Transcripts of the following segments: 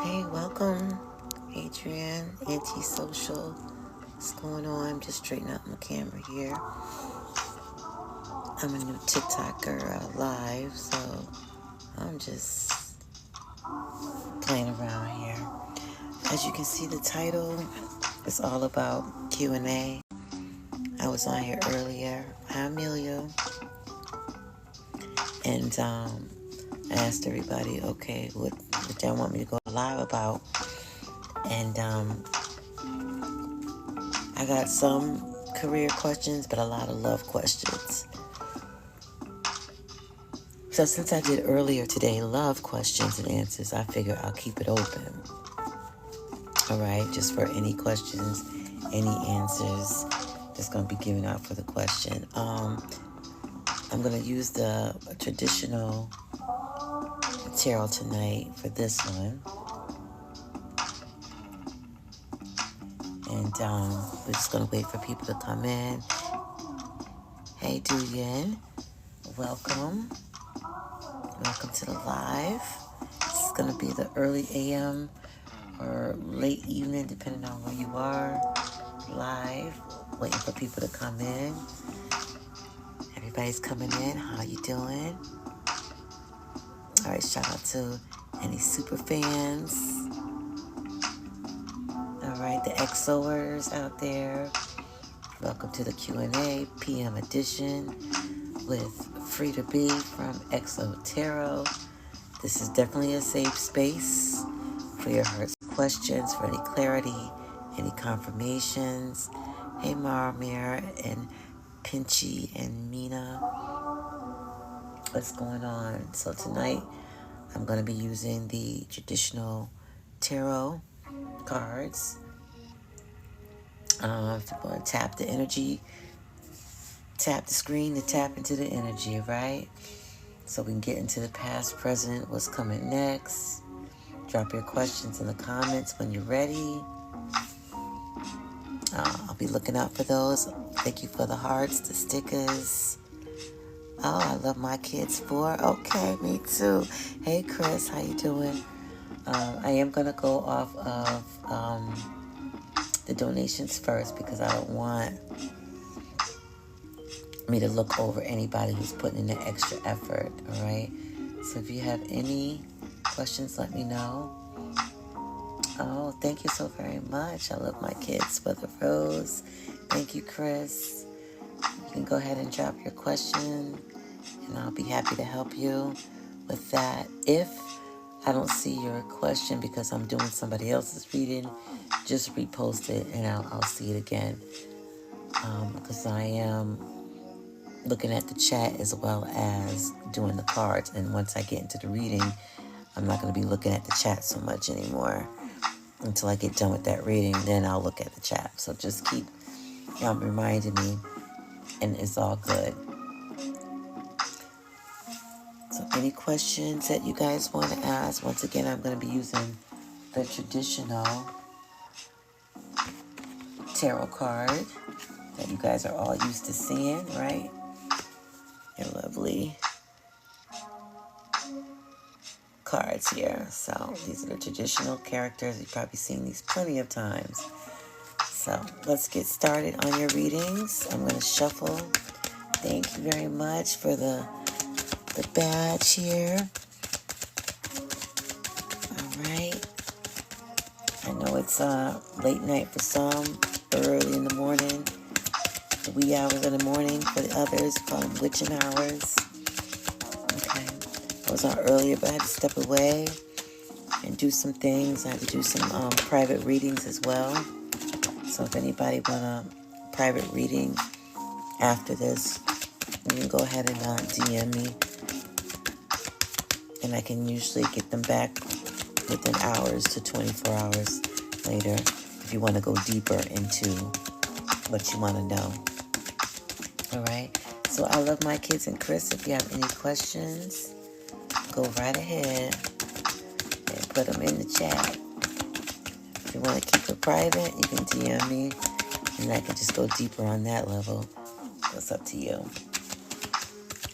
Hey, welcome, Adrienne, Antisocial. What's going on? I'm just straightening out my camera here. I'm a new TikToker live, so I'm just playing around here. As you can see, the title is all about Q&A. I was on here earlier. Hi, Amelia. And I asked everybody, okay, what y'all want me to go live about? And I got some career questions, but a lot of love questions. So since I did earlier today love questions and answers, I figure I'll keep it open. All right, just for any questions, any answers that's going to be given out for the question. I'm going to use the traditional tarot tonight for this one. And we're just going to wait for people to come in. Hey, Duyen. Welcome. Welcome to the live. This is going to be the early AM or late evening, depending on where you are. Live. Waiting for people to come in. Everybody's coming in. How you doing? All right, shout out to any super fans. All right, the XOers out there. Welcome to the Q&A PM edition with Frida B from XO Tarot. This is definitely a safe space for your heart's questions, for any clarity, any confirmations. Hey, Maramir and Pinchy and Mina. What's going on? So tonight, I'm going to be using the traditional tarot cards. If you want to tap the energy, tap the screen to tap into the energy, right? So we can get into the past, present, what's coming next. Drop your questions in the comments when you're ready. I'll be looking out for those. Thank you for the hearts, the stickers. Oh, I love my kids for. Okay, me too. Hey, Chris, how you doing? I am going to go off of the donations first because I don't want me to look over anybody who's putting in the extra effort, all right? So if you have any questions, let me know. Oh, thank you so very much. I love my kids for the rose. Thank you, Chris. You can go ahead and drop your question, and I'll be happy to help you with that. If I don't see your question because I'm doing somebody else's reading, just repost it, and I'll see it again. Because I am looking at the chat as well as doing the cards. And once I get into the reading, I'm not going to be looking at the chat so much anymore until I get done with that reading. Then I'll look at the chat. So just keep reminding me, and it's all good. So any questions that you guys want to ask, once again, I'm going to be using the traditional tarot card that you guys are all used to seeing, right? Your lovely cards here. So these are the traditional characters. You've probably seen these plenty of times. So let's get started on your readings. I'm going to shuffle. Thank you very much for the badge here. All right. I know it's late night for some, early in the morning, the wee hours of the morning for the others, call them witching hours. Okay. I was on earlier, but I had to step away and do some things. I had to do some private readings as well. So if anybody want a private reading after this, you can go ahead and DM me. And I can usually get them back within hours to 24 hours later if you want to go deeper into what you want to know. All right. So I love my kids. And Chris, if you have any questions, go right ahead and put them in the chat. If you want to keep it private, you can DM me and I can just go deeper on that level. It's up to you.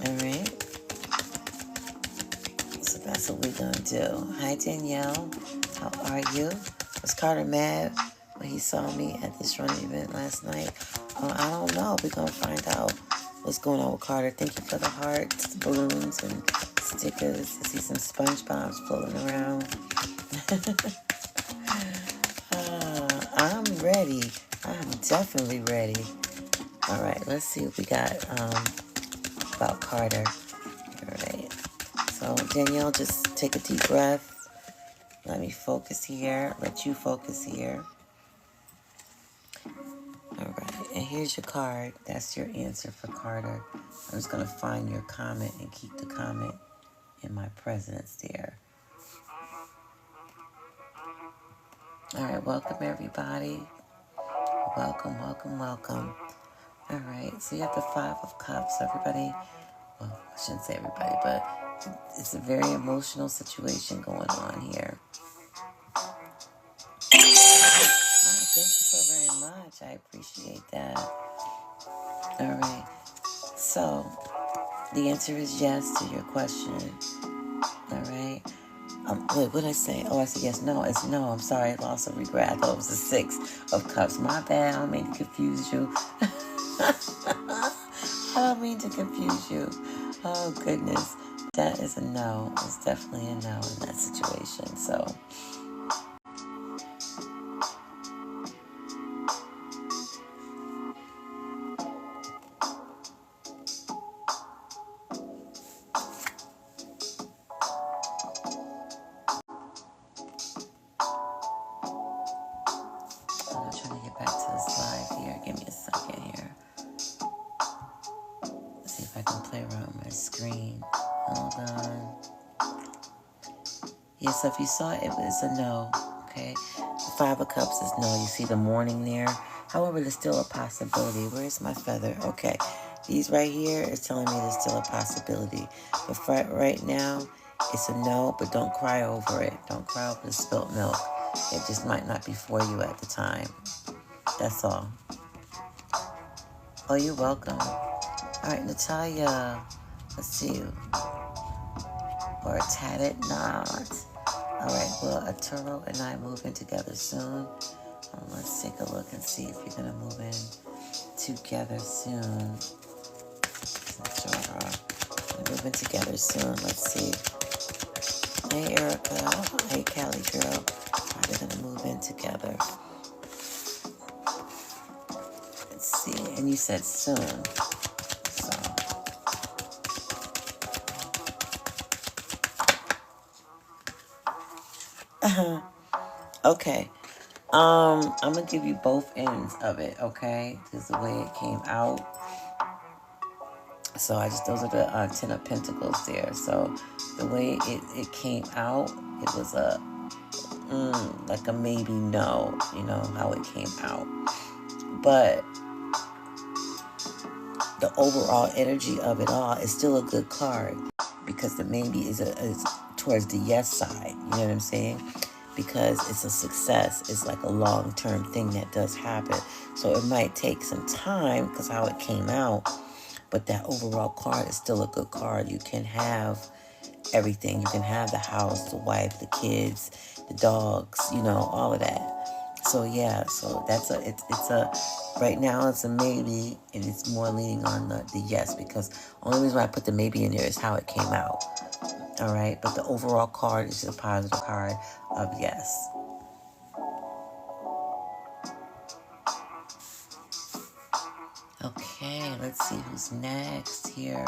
All right. So that's what we're going to do. Hi, Danielle. How are you? Was Carter mad when he saw me at this running event last night? I don't know. We're going to find out what's going on with Carter. Thank you for the hearts, balloons, and stickers. I see some SpongeBob's floating around. I'm ready. I'm definitely ready. All right, let's see what we got about Carter. All right. So, Danielle, just take a deep breath. Let me focus here. Let you focus here. All right. And here's your card. That's your answer for Carter. I'm just going to find your comment and keep the comment in my presence there. All right. Welcome, everybody. Welcome, welcome, welcome. All right. So you have the 5 of Cups, everybody. Well, I shouldn't say everybody, but it's a very emotional situation going on here. Oh, thank you so very much. I appreciate that. All right. So, the answer is yes to your question. All right. Wait, what did I say? Oh, I said yes. No, it's no. I'm sorry. I lost a regret. I thought it was the 6 of Cups. My bad. I don't mean to confuse you. I don't mean to confuse you. Oh, goodness. That is a no. It's definitely a no in that situation. So, I'm trying to get back to this live here. Give me a second here. See if I can play around my screen. Hold on. Yeah, so if you saw it, it was a no. Okay. The 5 of Cups is no. You see the mourning there. However, there's still a possibility. Where's my feather? Okay. These right here is telling me there's still a possibility. But for right now, it's a no, but don't cry over it. Don't cry over the spilt milk. It just might not be for you at the time. That's all. Oh, you're welcome. All right, Natalia. Let's see. Or a tatted knot. All right, well, Arturo and I move in together soon. Let's take a look and see if you're going to move in together soon. Arturo, we're moving together soon. Let's see. Hey, Erica. Hey, Cali girl. Are they going to move in together? Let's see. And you said soon. So. Okay. I'm going to give you both ends of it, okay? This is the way it came out. So those are the 10 of Pentacles there. So the way it came out, it was like a maybe no, you know, how it came out. But the overall energy of it all is still a good card because the maybe is towards the yes side. You know what I'm saying? Because it's a success. It's like a long-term thing that does happen. So it might take some time because how it came out. But that overall card is still a good card. You can have everything. You can have the house, the wife, the kids, the dogs, you know, all of that. So yeah, so that's right now it's a maybe, and it's more leaning on the yes, because only reason why I put the maybe in there is how it came out. All right, but the overall card is a positive card of yes. Okay, let's see who's next here.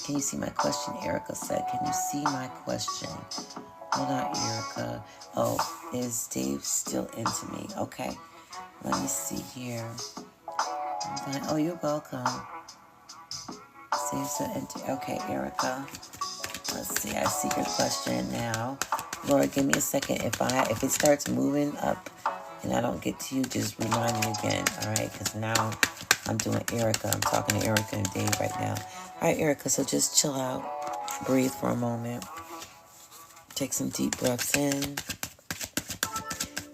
Can you see my question? Erica said, can you see my question? Hold on, Erica. Oh, is Dave still into me? Okay. Let me see here. Oh, you're welcome. Dave's still into. Okay, Erica. Let's see. I see your question now. Laura, give me a second. If it starts moving up and I don't get to you, just remind me again. All right, because now I'm doing Erica. I'm talking to Erica and Dave right now. All right, Erica. So just chill out, breathe for a moment, take some deep breaths in.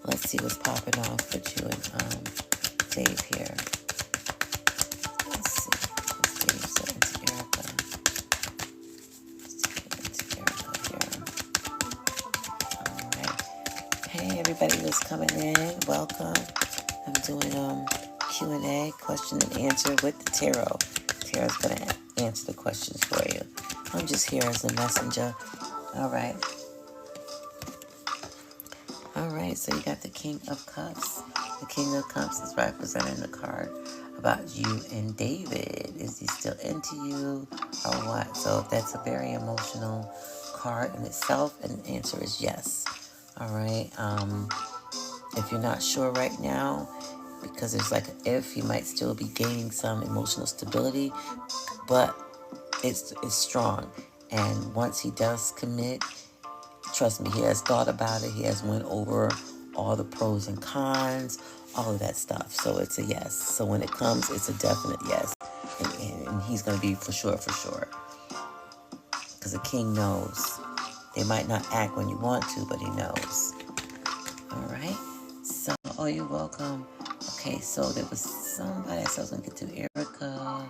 Let's see what's popping off with you and Dave here. Let's see. Is Dave so into Erica? Let's get into Erica here. All right. Hey, everybody who's coming in, welcome. I'm doing Q&A, question and answer with the tarot. Tarot's going to answer the questions for you. I'm just here as a messenger. All right. All right, so you got the King of Cups. The King of Cups is representing the card about you and David. Is he still into you or what? So that's a very emotional card in itself, and the answer is yes. All right. If you're not sure right now, because there's like an if, you might still be gaining some emotional stability, but it's strong. And once he does commit, trust me, he has thought about it. He has went over all the pros and cons, all of that stuff. So it's a yes. So when it comes, it's a definite yes. And he's going to be for sure. Because the king knows. They might not act when you want to, but he knows. All right. So, oh, you're welcome. Okay, so there was somebody else I was going to get to. Erica.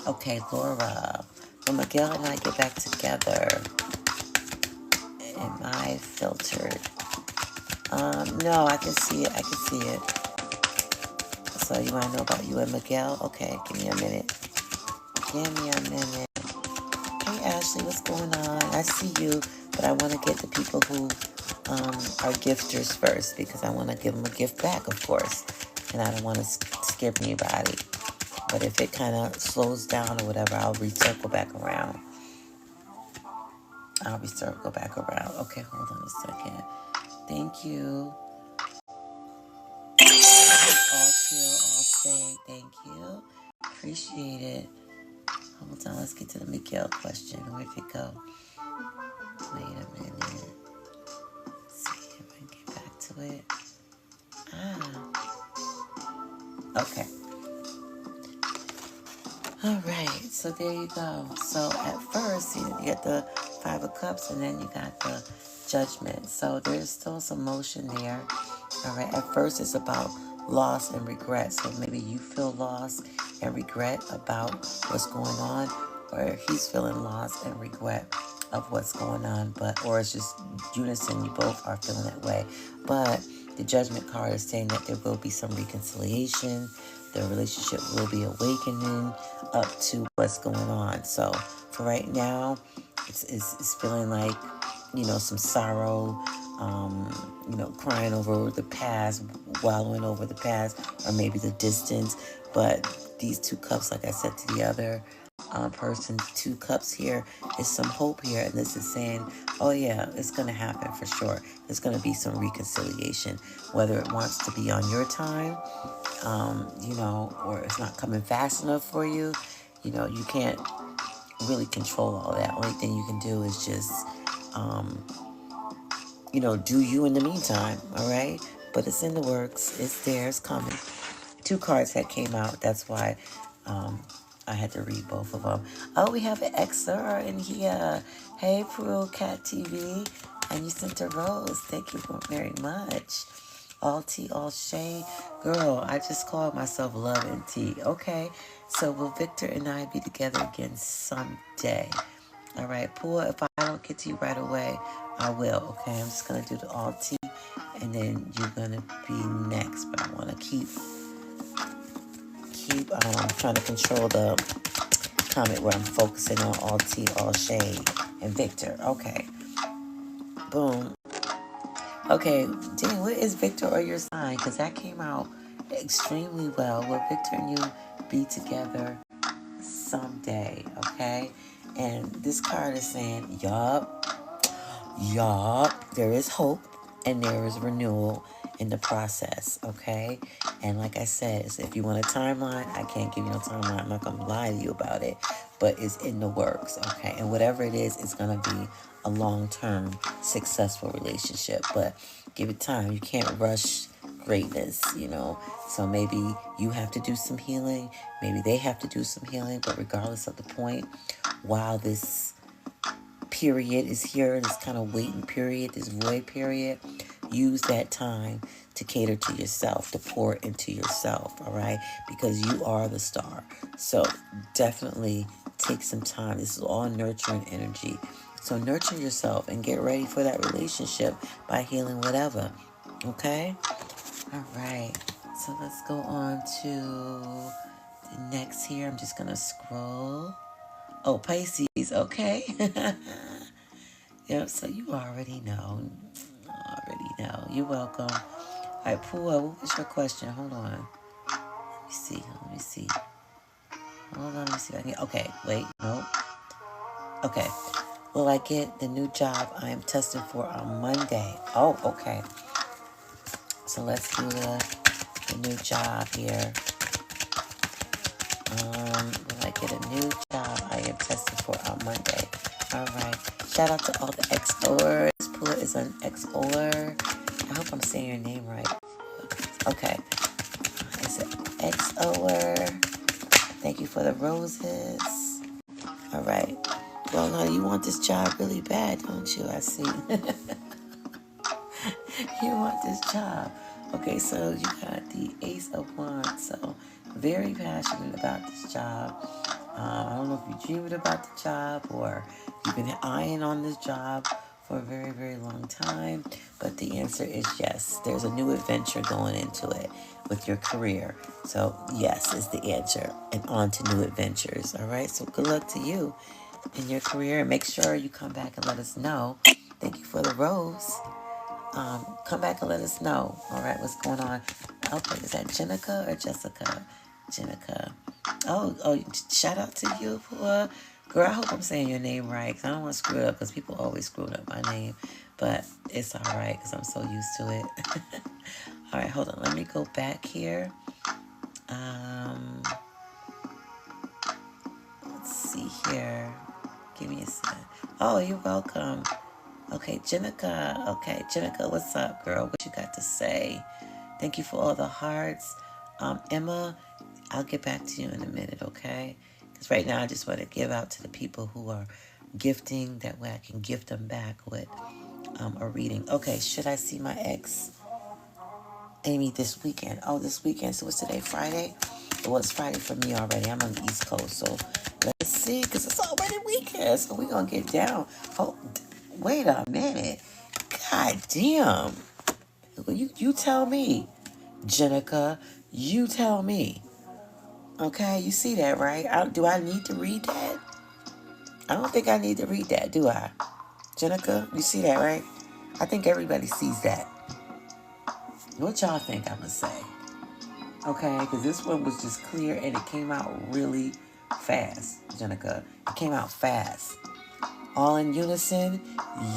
Okay, Laura. When Miguel and I get back together, am I filtered? No, I can see it. So you want to know about you and Miguel? Okay, give me a minute. Hey, Ashley, what's going on? I see you, but I want to get the people who are gifters first, because I want to give them a gift back, of course. And I don't want to skip anybody. But if it kind of slows down or whatever, I'll recircle back around. Okay, hold on a second. Thank you. All chill, all stay. Thank you. Appreciate it. Hold on, let's get to the Miguel question. Where'd it go? Wait a minute. Let's see if I can get back to it. Okay. All right, so there you go. So at first, you get the Five of Cups, and then you got the Judgment. So there's still some motion there. All right, at first it's about loss and regret. So maybe you feel loss and regret about what's going on, or he's feeling loss and regret of what's going on, or it's just unison, you both are feeling that way. But the Judgment card is saying that there will be some reconciliation. The relationship will be awakening up to what's going on. So for right now, it's feeling like, some sorrow, crying over the past, wallowing over the past, or maybe the distance. But these two cups, like I said to the other person, two cups here is some hope here. And this is saying, oh yeah, it's going to happen for sure. There's going to be some reconciliation, whether it wants to be on your time, or it's not coming fast enough for you. You can't really control all that. Only thing you can do is just, do you in the meantime, all right? But it's in the works. It's there. It's coming. Two cards that came out. That's why I had to read both of them. Oh, we have an XR in here. Hey, Pearl Cat TV. And you sent a rose. Thank you very much. All tea, all shade. Girl, I just called myself Love and Tea. Okay, so will Victor and I be together again someday? All right, Poor, if I don't get to you right away, I will. Okay, I'm just going to do the all tea, and then you're going to be next. But I want to keep trying to control the comment where I'm focusing on all tea, all shade, and Victor. Okay, boom. Okay, dang, what is Victor or your sign? Because that came out extremely well. Will Victor and you be together someday, okay? And this card is saying, yup. y'all, there is hope and there is renewal in the process, okay? And like I said, if you want a timeline, I can't give you no timeline. I'm not going to lie to you about it, but it's in the works, okay? And whatever it is, it's going to be a long-term successful relationship, but give it time. You can't rush greatness, you know? So maybe you have to do some healing. Maybe they have to do some healing, but regardless of the point, while this period is here, this kind of waiting period, this void period, use that time to cater to yourself, to pour into yourself, all right? Because you are the star. So definitely take some time. This is all nurturing energy. So nurture yourself and get ready for that relationship by healing whatever, okay? All right. So let's go on to the next here. I'm just going to scroll. Oh, Pisces, okay. Yep, so you already know. Already know. You're welcome. All right, Pua, what was your question? Hold on. Let me see. Let me see. Hold on, let me see if I can. Okay, wait. Nope. Okay. Will I get the new job I am testing for on Monday? Oh, okay. So let's do the new job here. Will I get a new job I am testing for on Monday? All right. Shout out to all the XOers. Pua is an XOer. I hope I'm saying your name right. Okay. Is it XOer? Thank you for the roses. All right. Well, no, you want this job really bad, don't you? I see. You want this job. Okay, so you got the Ace of Wands. So very passionate about this job. I don't know if you're dreaming about the job or you've been eyeing on this job for a very, very long time. But the answer is yes. There's a new adventure going into it with your career. So yes is the answer. And on to new adventures. All right. So good luck to you in your career. And make sure you come back and let us know. Thank you for the rose. Come back and let us know. All right, what's going on? Okay, is that Jenica or Jessica? Jenica. Oh, shout out to you for, girl, I hope I'm saying your name right, because I don't want to screw it up, because people always screw up my name, but it's all right, because I'm so used to it. All right, hold on, let me go back here. Let's see here. Give me a second. Oh, you're welcome. Okay, Jenica. Okay, Jenica, what's up, girl? What you got to say? Thank you for all the hearts. Emma, I'll get back to you in a minute, okay? Because right now I just want to give out to the people who are gifting. That way I can gift them back with a reading. Okay, should I see my ex, Amy, this weekend? Oh, this weekend. So what's today, Friday? Well, it's Friday for me already. I'm on the East Coast, so let's see, because it's already weekend. So we're going to get down. Oh, wait a minute. God damn. You tell me, Jenica. You tell me. Okay, you see that, right? Do I need to read that? I don't think I need to read that, do I? Jenica, you see that, right? I think everybody sees that. What y'all think I'm going to say? Okay, because this one was just clear and it came out really fast, Jenica. It came out fast. All in unison?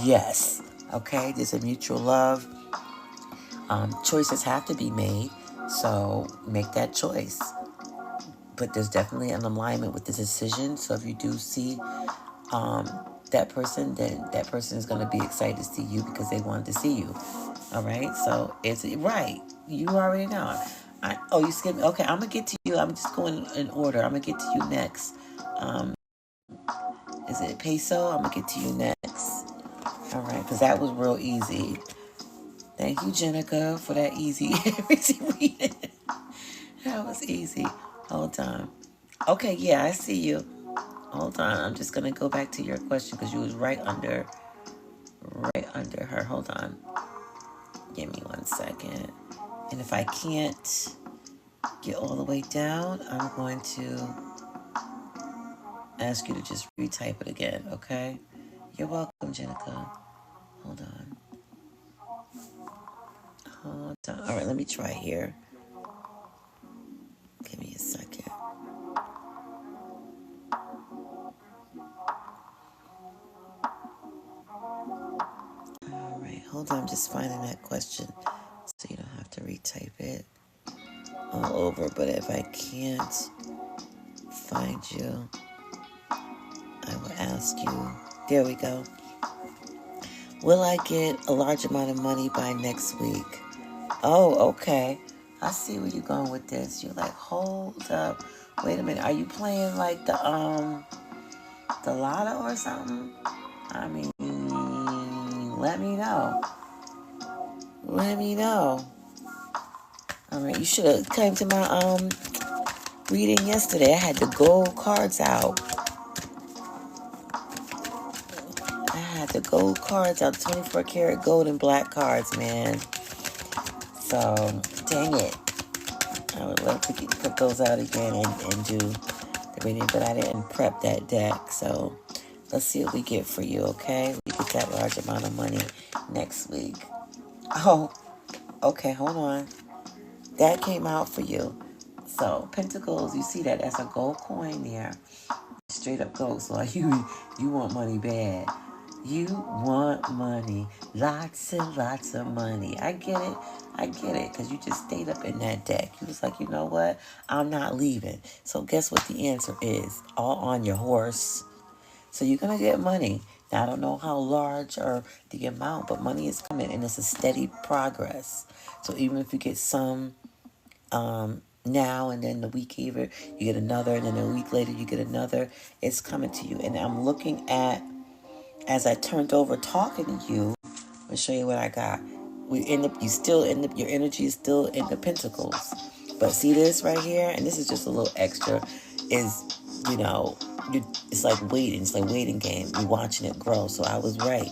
Yes. Okay, there's a mutual love. Choices have to be made, so make that choice. But there's definitely an alignment with the decision. So if you do see that person, then that person is going to be excited to see you because they wanted to see you. All right, so it's right. You already know. You skipped me. Okay, I'm gonna get to you. I'm just going in order. I'm gonna get to you next. Is it Peso? I'm gonna get to you next. All right, because that was real easy. Thank you, Jenica, for that easy reading. That was easy. Hold on. Okay, yeah, I see you. Hold on. I'm just gonna go back to your question because you was right under her. Hold on. Give me 1 second. And if I can't get all the way down, I'm going to ask you to just retype it again, okay? You're welcome, Jenica. Hold on. Hold on. All right, let me try here. Give me a second. hold on. I'm just finding that question so you don't have to retype it all over. But if I can't find you, I will ask you. There we go. Will I get a large amount of money by next week? Oh, okay. I see where you're going with this. You're like, hold up. Wait a minute. Are you playing like the lotto or something? I mean, let me know. Let me know. All right, you should have came to my reading yesterday. I had the gold cards out. I had the gold cards out, 24 karat gold and black cards, man. So, dang it. I would love to put those out again and do the reading, but I didn't prep that deck. So, let's see what we get for you, okay? We get that large amount of money next week. Oh, okay, hold on. That came out for you. So, Pentacles, you see that? That's a gold coin there. Straight up gold. So, you want money bad. You want money. Lots and lots of money. I get it. I get it. Because you just stayed up in that deck. You was like, you know what? I'm not leaving. So, guess what the answer is? All on your horse. So, you're going to get money. Now, I don't know how large or the amount, but money is coming. And it's a steady progress. So, even if you get some now and then the week either, you get another, and then a week later you get another, it's coming to you. And I'm looking at, as I turned over talking to you, I'm gonna show you what I got. Your energy is still in the pentacles. But see this right here, and this is just a little extra, is, it's like waiting. It's like waiting game. You're watching it grow. So I was right.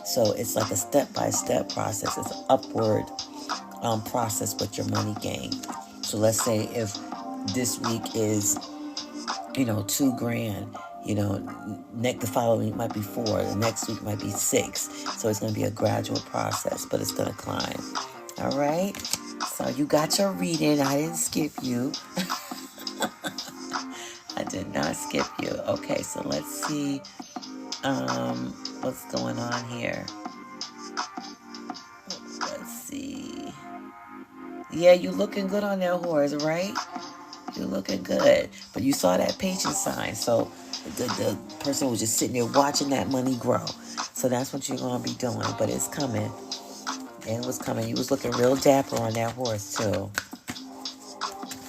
So it's like a step-by-step process. It's an upward process with your money gain. So let's say if this week is, $2,000, the following week might be 4, the next week might be 6. So it's going to be a gradual process, but it's going to climb. All right. So you got your reading. I didn't skip you. I did not skip you. Okay. So let's see, what's going on here. Let's see. Yeah, you looking good on that horse, right? You're looking good. But you saw that patience sign. So the person was just sitting there watching that money grow. So that's what you're going to be doing. But it's coming. And it was coming. You was looking real dapper on that horse, too.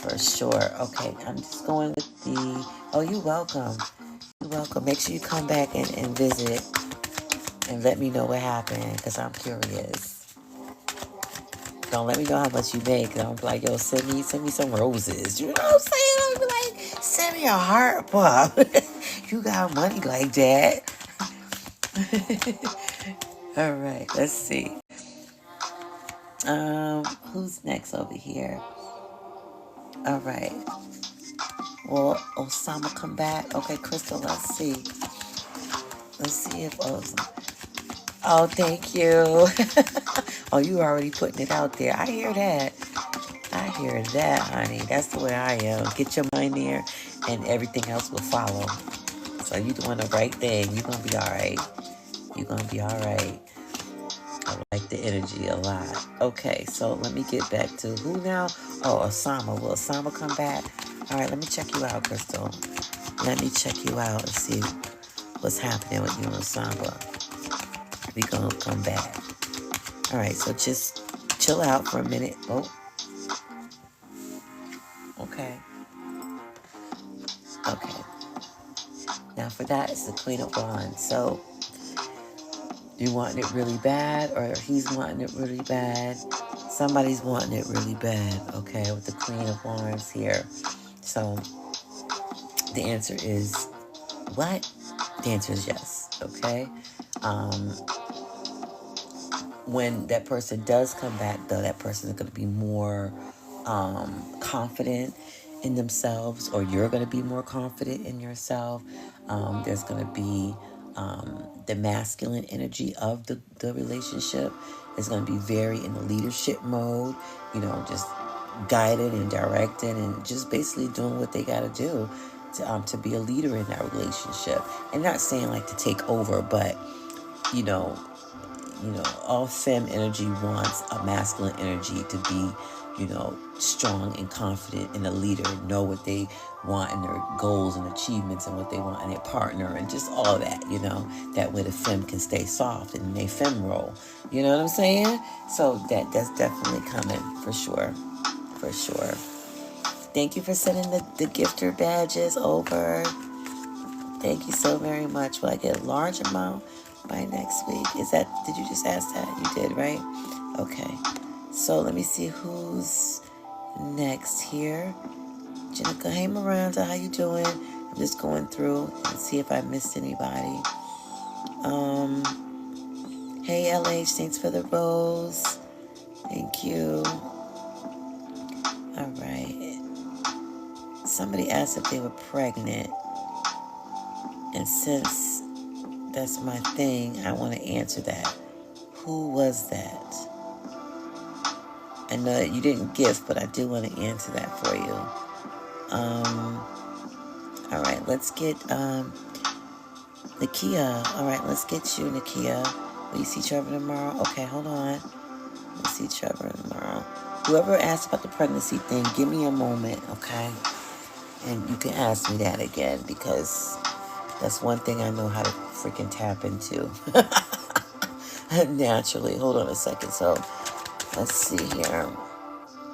For sure. Okay, I'm just going with the... Oh, you're welcome. You're welcome. Make sure you come back and visit. And let me know what happened. Because I'm curious. Don't let me know how much you made, because I'm like, yo, send me some roses. You know what I'm saying? I'm like, send me a heart, Bob. You got money like that. All right, let's see. Who's next over here? All right. Will Osama come back? Okay, Crystal, let's see. Let's see if Osama... Oh, thank you. Oh, you already putting it out there. I hear that. I hear that, honey. That's the way I am. Get your mind there, and everything else will follow. So you doing the right thing. You're going to be all right. You're going to be all right. I like the energy a lot. Okay, so let me get back to who now? Oh, Osama. Will Osama come back? All right, let me check you out, Crystal. Let me check you out and see what's happening with you and Osama. We're going to come back. All right, so just chill out for a minute. Oh. Okay. Okay. Now for that, it's the Queen of Wands. So, you wanting it really bad, or he's wanting it really bad? Somebody's wanting it really bad, okay, with the Queen of Wands here. So, the answer is what? The answer is yes, okay? When that person does come back, though, that person is going to be more confident in themselves, or you're going to be more confident in yourself. There's going to be the masculine energy of the relationship is going to be very in the leadership mode, just guided and directed and just basically doing what they got to do to be a leader in that relationship. And not saying like to take over, but, all femme energy wants a masculine energy to be, strong and confident and a leader, know what they want and their goals and achievements and what they want in their partner and just all that, that way the femme can stay soft and they femme role. You know what I'm saying? So that's definitely coming for sure. For sure. Thank you for sending the gifter badges over. Thank you so very much. Will I get a large amount by next week? Did you just ask that? You did, right? Okay. So let me see who's next here. Jenica, hey Miranda, how you doing? I'm just going through and see if I missed anybody. Hey LH, thanks for the rose. Thank you. All right. Somebody asked if they were pregnant. And since that's my thing, I want to answer that. Who was that? I know that you didn't gift, but I do want to answer that for you. All right, let's get Nakia. All right, let's get you, Nakia. Will you see Trevor tomorrow? Okay, hold on. We'll see Trevor tomorrow. Whoever asked about the pregnancy thing, give me a moment, okay? And you can ask me that again, because that's one thing I know how to freaking tap into. Naturally. Hold on a second. So, let's see here.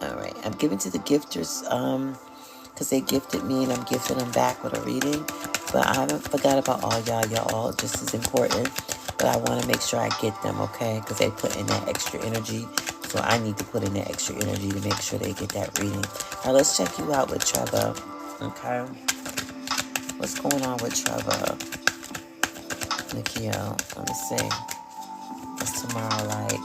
All right. I'm giving to the gifters because they gifted me and I'm gifting them back with a reading. But I haven't forgot about all y'all. Y'all all just as important. But I want to make sure I get them, okay? Because they put in that extra energy. So I need to put in that extra energy to make sure they get that reading. All right, let's check you out with Trevor. Okay. What's going on with Trevor? Nikhil, let me see. What's tomorrow like?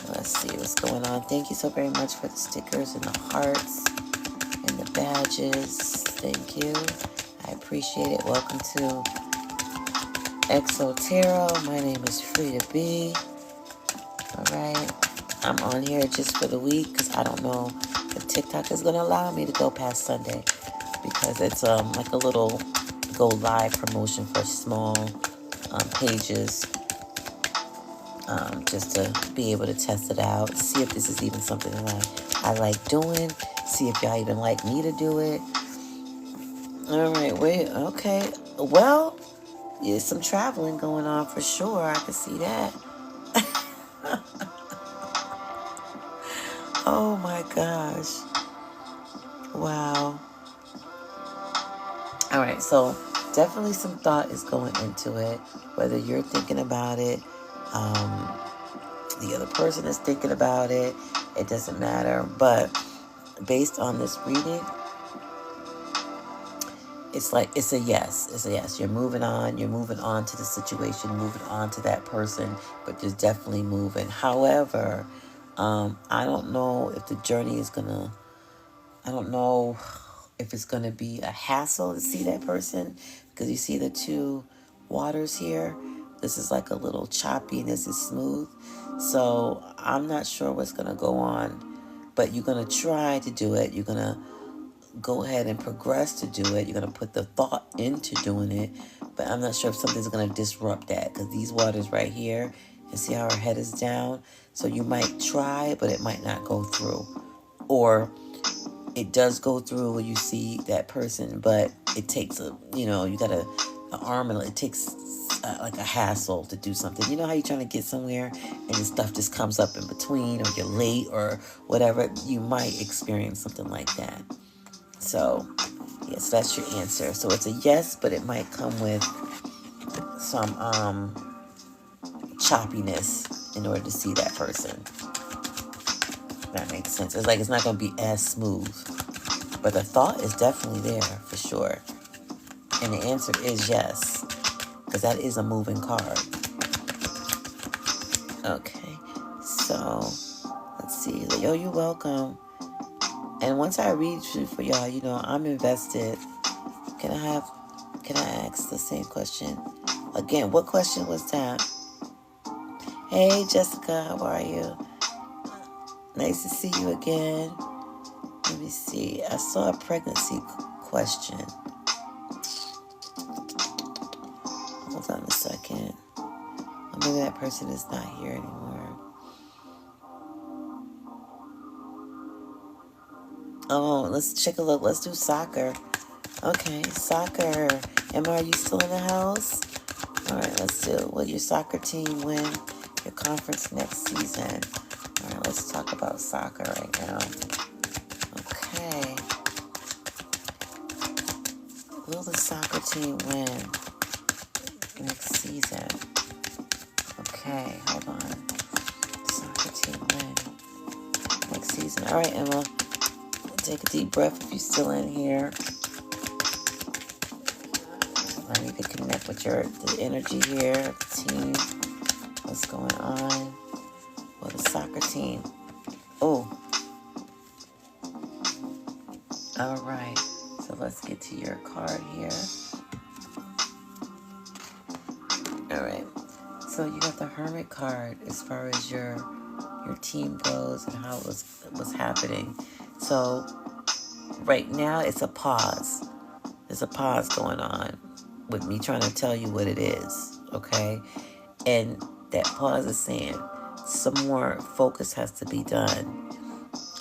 Let's see what's going on. Thank you so very much for the stickers and the hearts and the badges. Thank you. I appreciate it. Welcome to Exo Tarot. My name is Frida B. All right. I'm on here just for the week because I don't know if TikTok is going to allow me to go past Sunday, because it's like a little go live promotion for small pages, just to be able to test it out, see if this is even something that I like doing, see if y'all even like me to do it. All right, wait, okay. Well, there's some traveling going on for sure. I can see that. Oh my gosh. Wow. All right, so definitely some thought is going into it, whether you're thinking about it, the other person is thinking about it, it doesn't matter. But based on this reading, it's a yes. It's a yes. You're moving on to the situation, moving on to that person, but you're definitely moving. However, I don't know if the journey is I don't know if it's going to be a hassle to see that person, because you see the two waters here. This is like a little choppy and this is smooth. So I'm not sure what's going to go on, but you're going to try to do it. You're going to go ahead and progress to do it. You're going to put the thought into doing it, but I'm not sure if something's going to disrupt that, because these waters right here, and see how her head is down. So you might try, but it might not go through. Or it does go through when you see that person, but it takes you got an arm, and it takes like a hassle to do something. You know how you're trying to get somewhere and the stuff just comes up in between, or you're late or whatever. You might experience something like that. So yes, that's your answer. So it's a yes, but it might come with some choppiness in order to see that person. That makes sense. It's like it's not going to be as smooth, but the thought is definitely there for sure. And the answer is yes, because that is a moving card. Okay, so let's see. Yo, you're welcome. And once I read for y'all, I'm invested. Can I ask the same question again? What question was that? Hey, Jessica, how are you? Nice to see you again. Let me see. I saw a pregnancy question. Hold on a second. Maybe that person is not here anymore. Oh, let's take a look. Let's do soccer. Okay, soccer. Emma, are you still in the house? All right, let's do. Will your soccer team win your conference next season? All right, let's talk about soccer right now. Okay. Will the soccer team win next season? Okay, hold on. Soccer team win next season. All right, Emma. Take a deep breath if you're still in here. I need to connect with the energy here, the team. What's going on? Well, the soccer team. Oh. All right. So let's get to your card here. All right. So you got the Hermit card as far as your team goes and how it was happening. So right now it's a pause. There's a pause going on with me trying to tell you what it is, okay? And that pause is saying some more focus has to be done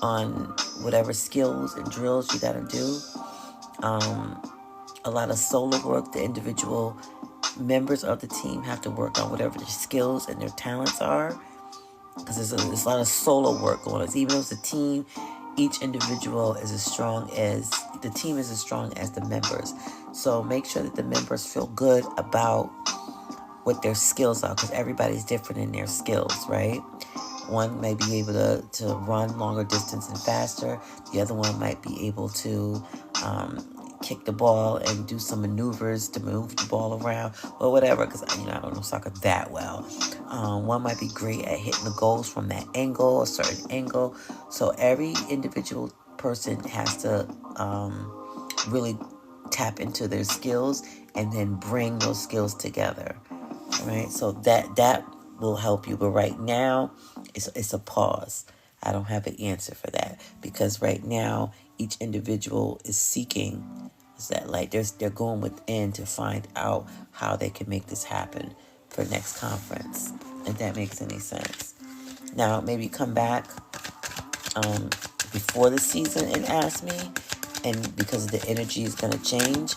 on whatever skills and drills you got to do. A lot of solo work. The individual members of the team have to work on whatever their skills and their talents are, because there's a lot of solo work going on. Even though it's a team, each individual is as strong as the team is as strong as the members. So make sure that the members feel good about what their skills are, because everybody's different in their skills, right? One may be able to run longer distance and faster. The other one might be able to kick the ball and do some maneuvers to move the ball around or whatever, because I don't know soccer that well. One might be great at hitting the goals from that angle, a certain angle. So every individual person has to really tap into their skills and then bring those skills together. All right, so that will help you. But right now, it's a pause. I don't have an answer for that, because right now each individual is seeking. Is that like they're going within to find out how they can make this happen for next conference, if that makes any sense. Now maybe come back before the season and ask me, and because the energy is going to change,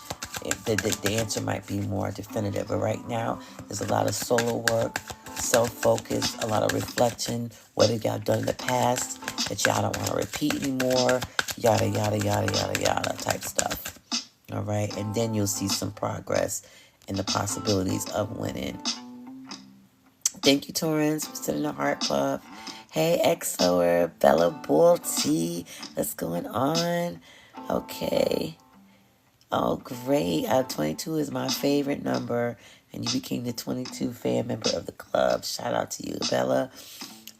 the answer might be more definitive. But right now, there's a lot of solo work, self-focus, a lot of reflection. What have y'all done in the past that y'all don't want to repeat anymore? Yada, yada, yada, yada, yada type stuff. All right? And then you'll see some progress in the possibilities of winning. Thank you, Torrance, for sitting in the Heart Club. Hey, XOer, Bella Bull T. What's going on? Okay. Oh, great. 22 is my favorite number, and you became the 22 fan member of the club. Shout out to you, Bella.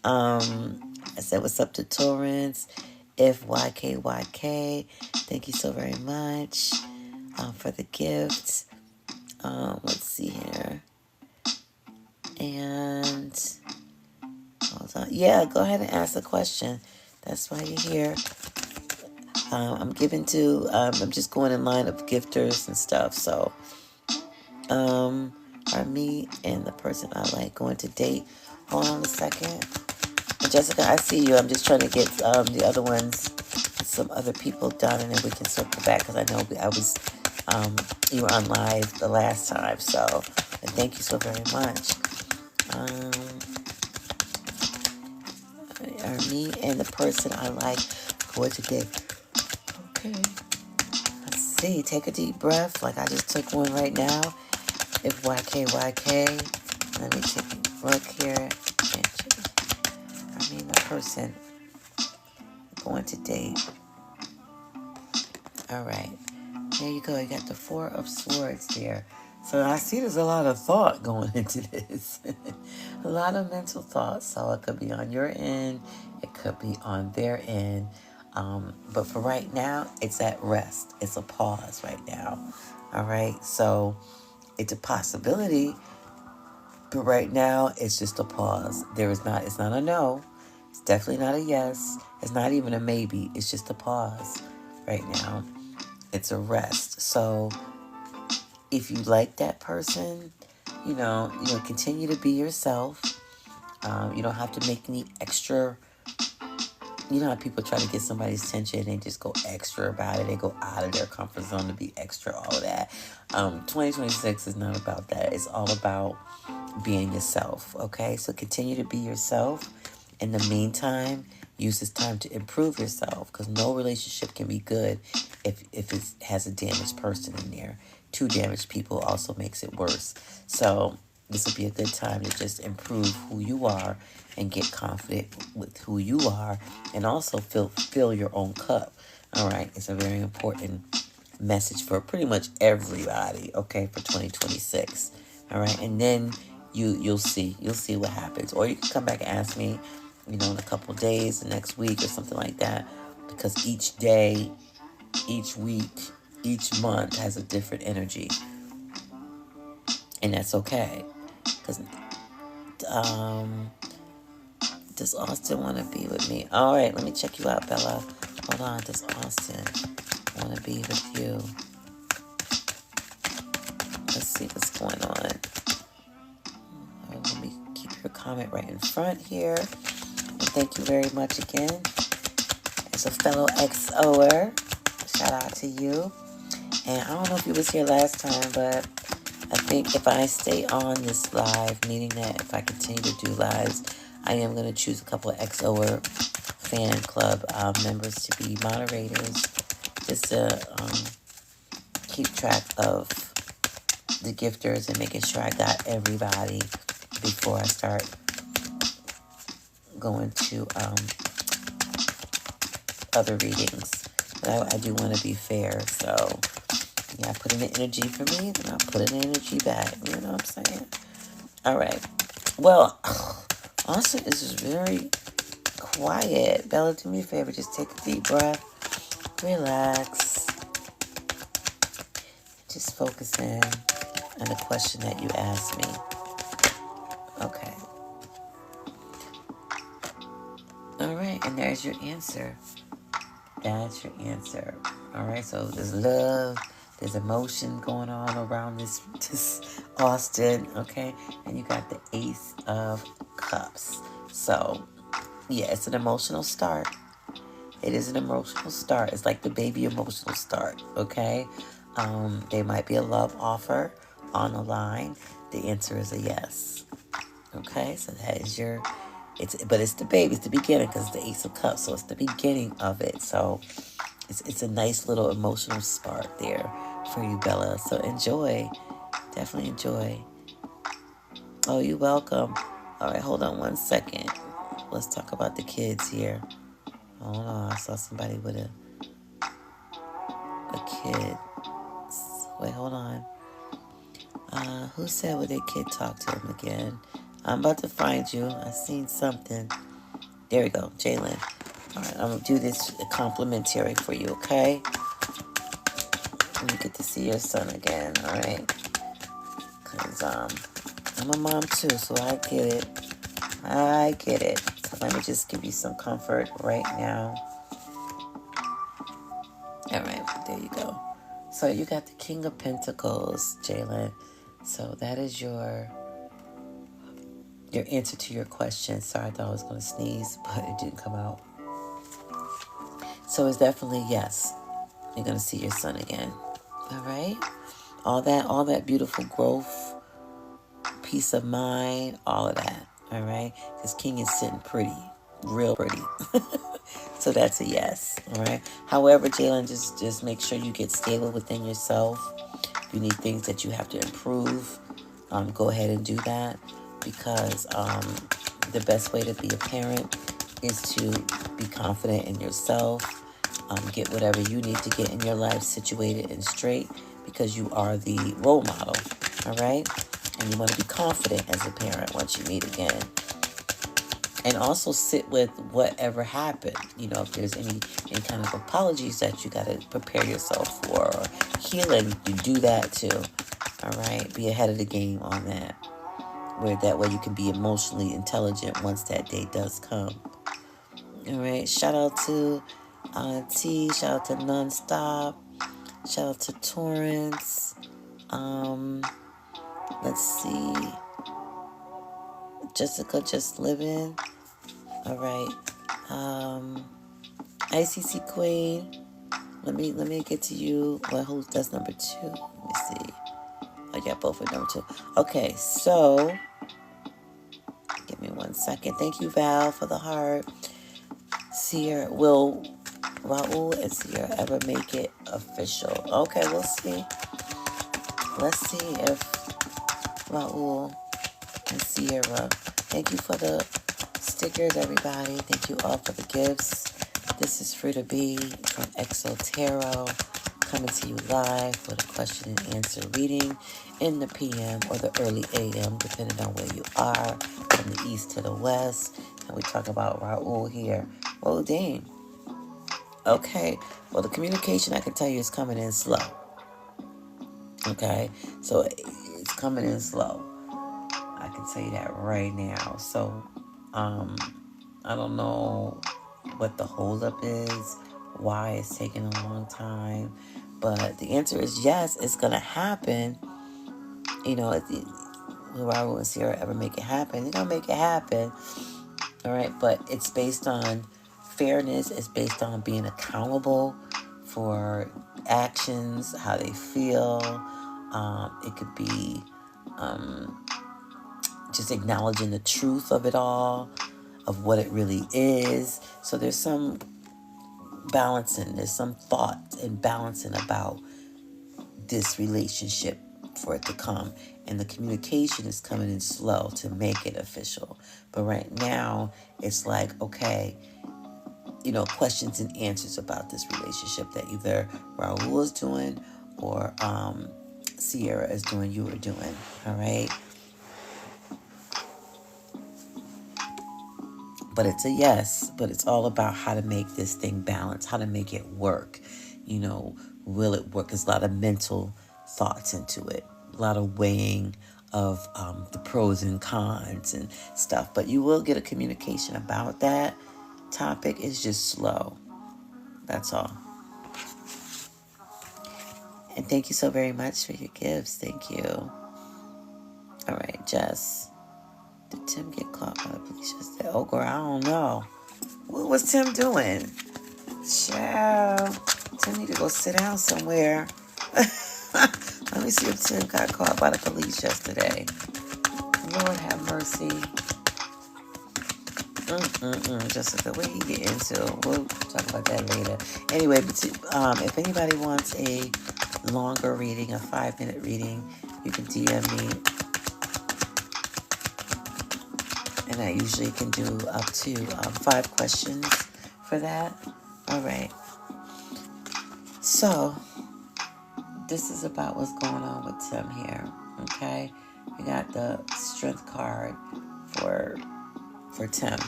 I said what's up to Torrance. FYKYK. Thank you so very much for the gift. Let's see here. And hold on. Yeah, go ahead and ask the question. That's why you're here. I'm just going in line of gifters and stuff. So, are me and the person I like going to date? Hold on a second. Jessica, I see you. I'm just trying to get the other ones, some other people done, and then we can circle back, because I know you were on live the last time. So, and thank you so very much. Are me and the person I like going to date? Okay. Let's see. Take a deep breath, like I just took one right now. FYKYK. Let me take a look here. I mean, the person going to date. All right. There you go. You got the 4 of Swords there. So I see there's a lot of thought going into this. A lot of mental thought. So it could be on your end. It could be on their end. But for right now, it's at rest. It's a pause right now. All right. So it's a possibility. But right now, it's just a pause. It's not a no. It's definitely not a yes. It's not even a maybe. It's just a pause right now. It's a rest. So if you like that person, continue to be yourself. You don't have to make any extra. You know how people try to get somebody's attention and they just go extra about it. They go out of their comfort zone to be extra, all of that. 2026 is not about that. It's all about being yourself, okay? So continue to be yourself. In the meantime, use this time to improve yourself, because no relationship can be good if it has a damaged person in there. 2 damaged people also makes it worse. So this would be a good time to just improve who you are and get confident with who you are, and also fill your own cup. All right, it's a very important message for pretty much everybody, okay, for 2026. All right, and then you'll see what happens, or you can come back and ask me, in a couple of days, the next week or something like that, because each day, each week, each month has a different energy, and that's okay. Because does Austin want to be with me? All right, let me check you out, Bella. Hold on, does Austin want to be with you? Let's see what's going on. All right, let me keep your comment right in front here. And thank you very much again. As a fellow XOer, shout out to you. And I don't know if you was here last time, but I think if I stay on this live, meaning that if I continue to do lives, I am going to choose a couple of XOer fan club members to be moderators, just to keep track of the gifters and making sure I got everybody before I start going to other readings. But I do want to be fair, so yeah, I put in the energy for me, then I'll put in the energy back. You know what I'm saying? All right. Well, Austin is just very quiet. Bella, do me a favor. Just take a deep breath. Relax. Just focus in on the question that you asked me. Okay. All right. And there's your answer. That's your answer. All right. So there's love. There's emotion going on around this Austin, okay? And you got the Ace of Cups. So, yeah, it's an emotional start. It is an emotional start. It's like the baby emotional start, okay? There might be a love offer on the line. The answer is a yes, okay? So that is but it's the baby. It's the beginning, because it's the Ace of Cups. So it's the beginning of it. So it's a nice little emotional spark there for you, Bella. So enjoy. Definitely enjoy. Oh, you're welcome. All right, hold on one second. Let's talk about the kids here. Hold on. I saw somebody with a kid. Wait, hold on. Who said would their kid talk to him again? I'm about to find you. I seen something. There we go, Jalen. All right, I'm going to do this complimentary for you, okay? You get to see your son again, all right? Because I'm a mom too, so I get it. I get it. So let me just give you some comfort right now. All right, there you go. So you got the King of Pentacles, Jalen. So that is your answer to your question. Sorry, I thought I was going to sneeze, but it didn't come out. So it's definitely yes. You're going to see your son again. All right? All that beautiful growth, peace of mind, all of that. All right? Because King is sitting pretty, real pretty. So that's a yes. All right? However, Jalen, just make sure you get stable within yourself. If you need things that you have to improve, go ahead and do that. Because the best way to be a parent is to be confident in yourself. Get whatever you need to get in your life situated and straight, because you are the role model, all right? And you want to be confident as a parent once you meet again. And also sit with whatever happened. If there's any kind of apologies that you got to prepare yourself for, or healing, you do that too, all right? Be ahead of the game on that. That way you can be emotionally intelligent once that day does come. All right. Shout out to T. Shout out to Nonstop. Shout out to Torrance. Let's see. Jessica just living. All right. ICC Queen. Let me get to you. Well, that's number 2. Let me see. Oh, yeah, both are number 2. Okay, so give me 1 second. Thank you, Val, for the heart. Sierra, will Raul and Sierra ever make it official? Okay, we'll see. Let's see if Raul and Sierra. Thank you for the stickers, everybody. Thank you all for the gifts. This is Frida B from Exo Tarot, coming to you live with a question and answer reading in the PM or the early AM, depending on where you are, from the east to the west. And we talk about Raul here. Well, dang. Okay. Well, the communication, I can tell you, is coming in slow. Okay. So it's coming in slow. I can tell you that right now. So, I don't know what the holdup is, why it's taking a long time, but the answer is yes, it's gonna happen. You know, if Raul and Sierra ever make it happen, they're gonna make it happen. All right, but it's based on fairness. It's based on being accountable for actions, how they feel. It could be just acknowledging the truth of it all, of what it really is. So there's some balancing, there's some thought and balancing about this relationship for it to come. And the communication is coming in slow to make it official. But right now, it's like, okay, you know, questions and answers about this relationship that either Raul is doing or Sierra is doing, you are doing. All right. But it's a yes, but it's all about how to make this thing balance, how to make it work. You know, will it work? There's a lot of mental thoughts into it, a lot of weighing of the pros and cons and stuff. But you will get a communication about that topic. It's just slow. That's all. And thank you so very much for your gifts. Thank you. All right, Jess. Did Tim get caught by the police yesterday? Oh, girl, I don't know. What was Tim doing? Child. Tim need to go sit down somewhere. Let me see if Tim got caught by the police yesterday. Lord have mercy. Jessica, what did he get into? We'll talk about that later. Anyway, if anybody wants a longer reading, a 5-minute reading, you can DM me. And I usually can do up to 5 questions for that. All right. So, this is about what's going on with Tim here. Okay? We got the strength card for Tim.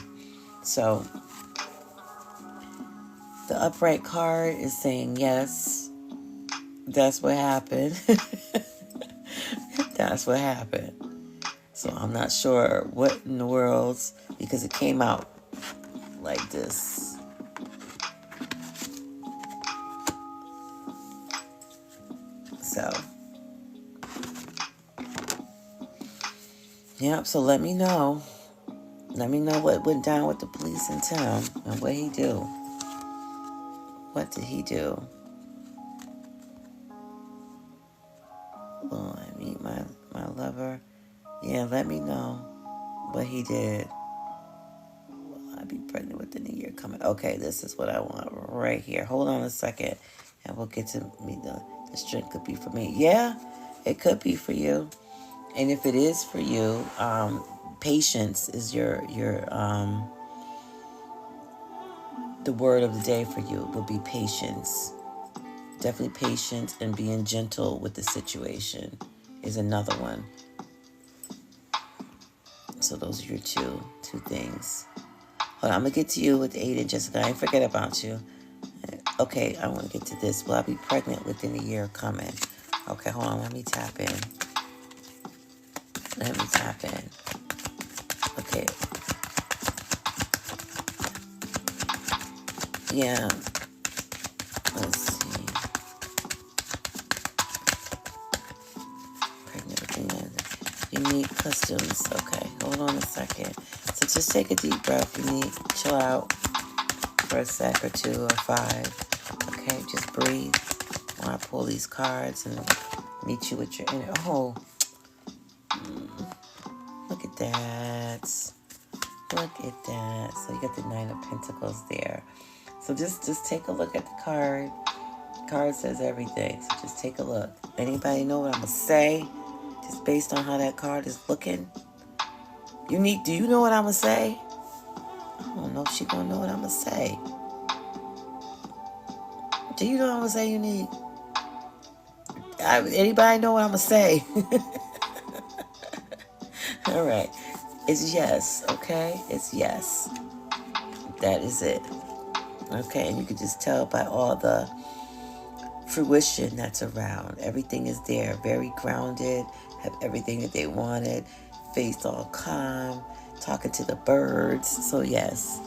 So, the upright card is saying yes. That's what happened. That's what happened. So I'm not sure what in the world, because it came out like this. So, yep, so let me know. Let me know what went down with the police in town and what he do. What did he do? Will I meet my lover? Yeah, let me know what he did. Will I be pregnant within a year coming? Okay, this is what I want right here. Hold on a second, and we'll get to me. The strength could be for me. Yeah, it could be for you. And if it is for you, patience is your the word of the day for you. Will be patience. Definitely patience and being gentle with the situation is another one. So those are your two things. Hold on, I'm going to get to you with Aiden, Jessica. I ain't forget about you. Okay, I want to get to this. Will I be pregnant within a year coming? Okay, hold on. Let me tap in. Okay. Yeah. Let's see. Pregnant within a year. Unique Customs. Okay, hold on a second. So just take a deep breath, Unique. Chill out for a sec or 2 or 5. Okay, just breathe while I pull these cards and meet you with your inner. Oh, look at that. Look at that. So you got the 9 of Pentacles there. So just take a look at the card. The card says everything. So just take a look. Anybody know what I'm going to say? Just based on how that card is looking. Unique, do you know what I'm going to say? I don't know if she's going to know what I'm going to say. Do you know what I'm going to say, Unique? Anybody know what I'm going to say? All right. It's yes, okay? It's yes. That is it. Okay, and you can just tell by all the fruition that's around. Everything is there, very grounded, have everything that they wanted, face all calm, talking to the birds. So yes,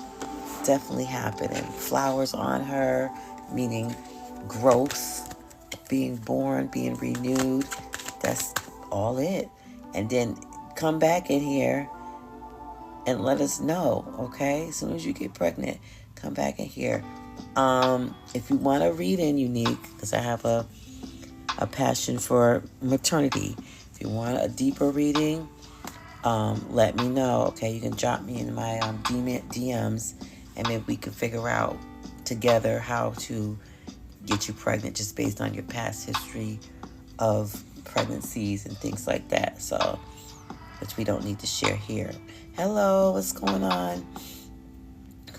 definitely happening. Flowers on her, meaning growth, being born, being renewed. That's all it. And then come back in here and let us know, okay? As soon as you get pregnant, come back in here. If you want to read in Unique, because I have a passion for maternity. If you want a deeper reading, let me know, okay? You can drop me in my DMs, and maybe we can figure out together how to get you pregnant just based on your past history of pregnancies and things like that. So, which we don't need to share here. Hello, what's going on?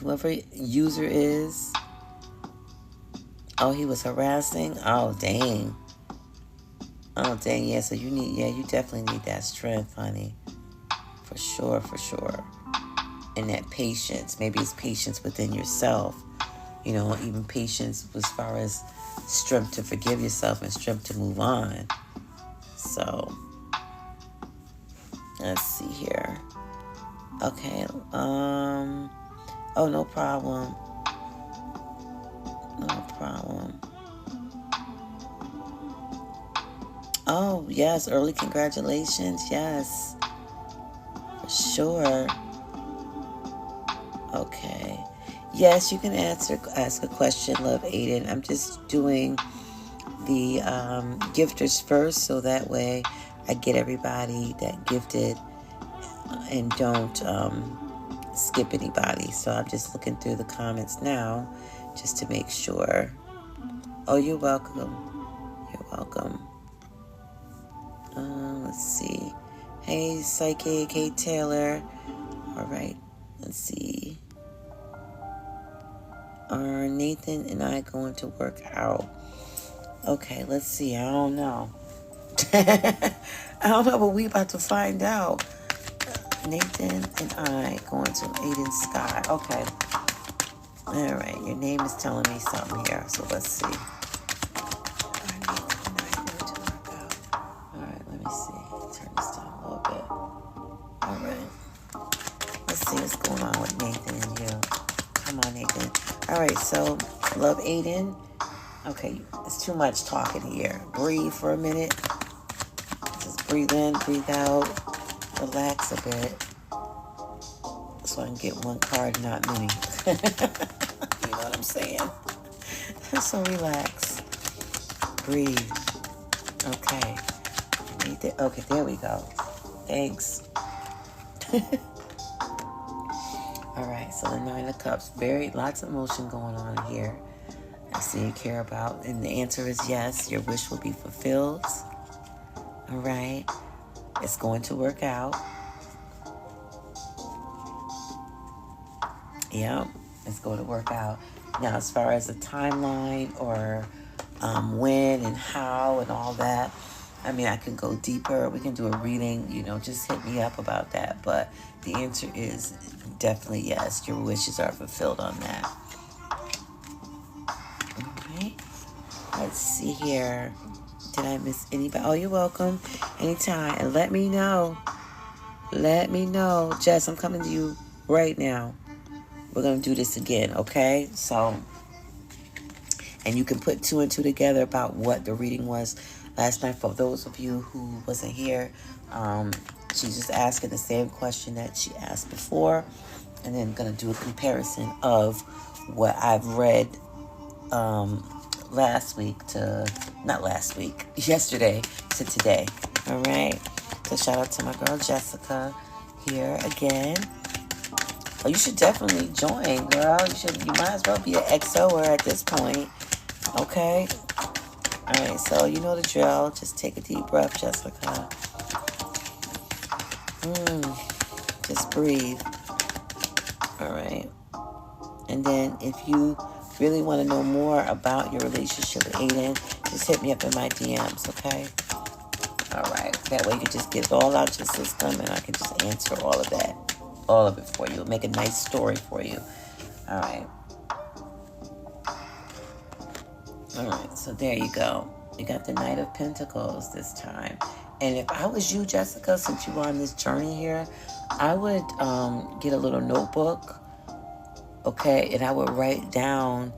Whoever user is. Oh, he was harassing? Oh, dang. Oh, dang, yeah, so you definitely need that strength, honey. For sure, for sure. And that patience. Maybe it's patience within yourself. You know, even patience as far as strength to forgive yourself and strength to move on. So, let's see here. Okay, oh, no problem. No problem. Oh, yes, early congratulations, yes. For sure. Okay. Yes, you can ask a question, Love Aiden. I'm just doing the gifters first, so that way I get everybody that gifted and don't skip anybody. So I'm just looking through the comments now just to make sure. Oh, you're welcome. You're welcome. Let's see. Hey, Psychic. Hey, Taylor. All right. Let's see. Are Nathan and I going to work out? Okay, let's see. I don't know. I don't know, but we about to find out. Nathan and I going to Aiden Sky. Okay. All right. Your name is telling me something here. So let's see. Are Nathan and I going to work out? All right. Let me see. Turn this down a little bit. All right. Let's see what's going on with Nathan and you. Come on, Nathan. All right. So, Love Aiden. Okay. It's too much talking here. Breathe for a minute. Just breathe in, breathe out. Relax a bit so I can get one card, not many. You know what I'm saying? So relax. Breathe. Okay. Okay, there we go. Thanks. All right, so the 9 of Cups. Lots of emotion going on here. I see you care about. And the answer is yes. Your wish will be fulfilled. All right. It's going to work out. Yeah, it's going to work out. Now, as far as the timeline or when and how and all that, I mean, I can go deeper. We can do a reading, just hit me up about that. But the answer is definitely yes. Your wishes are fulfilled on that. All right. Let's see here. Did I miss anybody? Oh, you're welcome. Anytime. And let me know. Let me know. Jess, I'm coming to you right now. We're going to do this again, okay? So, and you can put 2 and 2 together about what the reading was last night. For those of you who wasn't here, She's just asking the same question that she asked before, and then going to do a comparison of what I've read yesterday to today. All right. So shout out to my girl Jessica here again. Oh, you should definitely join, girl. You might as well be an XOer at this point. Okay. All right. So you know the drill. Just take a deep breath, Jessica. Just breathe. All right. And then if you really want to know more about your relationship with Aiden, just hit me up in my DMs, okay? All right. That way you can just get it all out your system, and I can just answer all of that. All of it for you. Make a nice story for you. All right. All right. So there you go. You got the Knight of Pentacles this time. And if I was you, Jessica, since you are on this journey here, I would get a little notebook, okay? And I would write down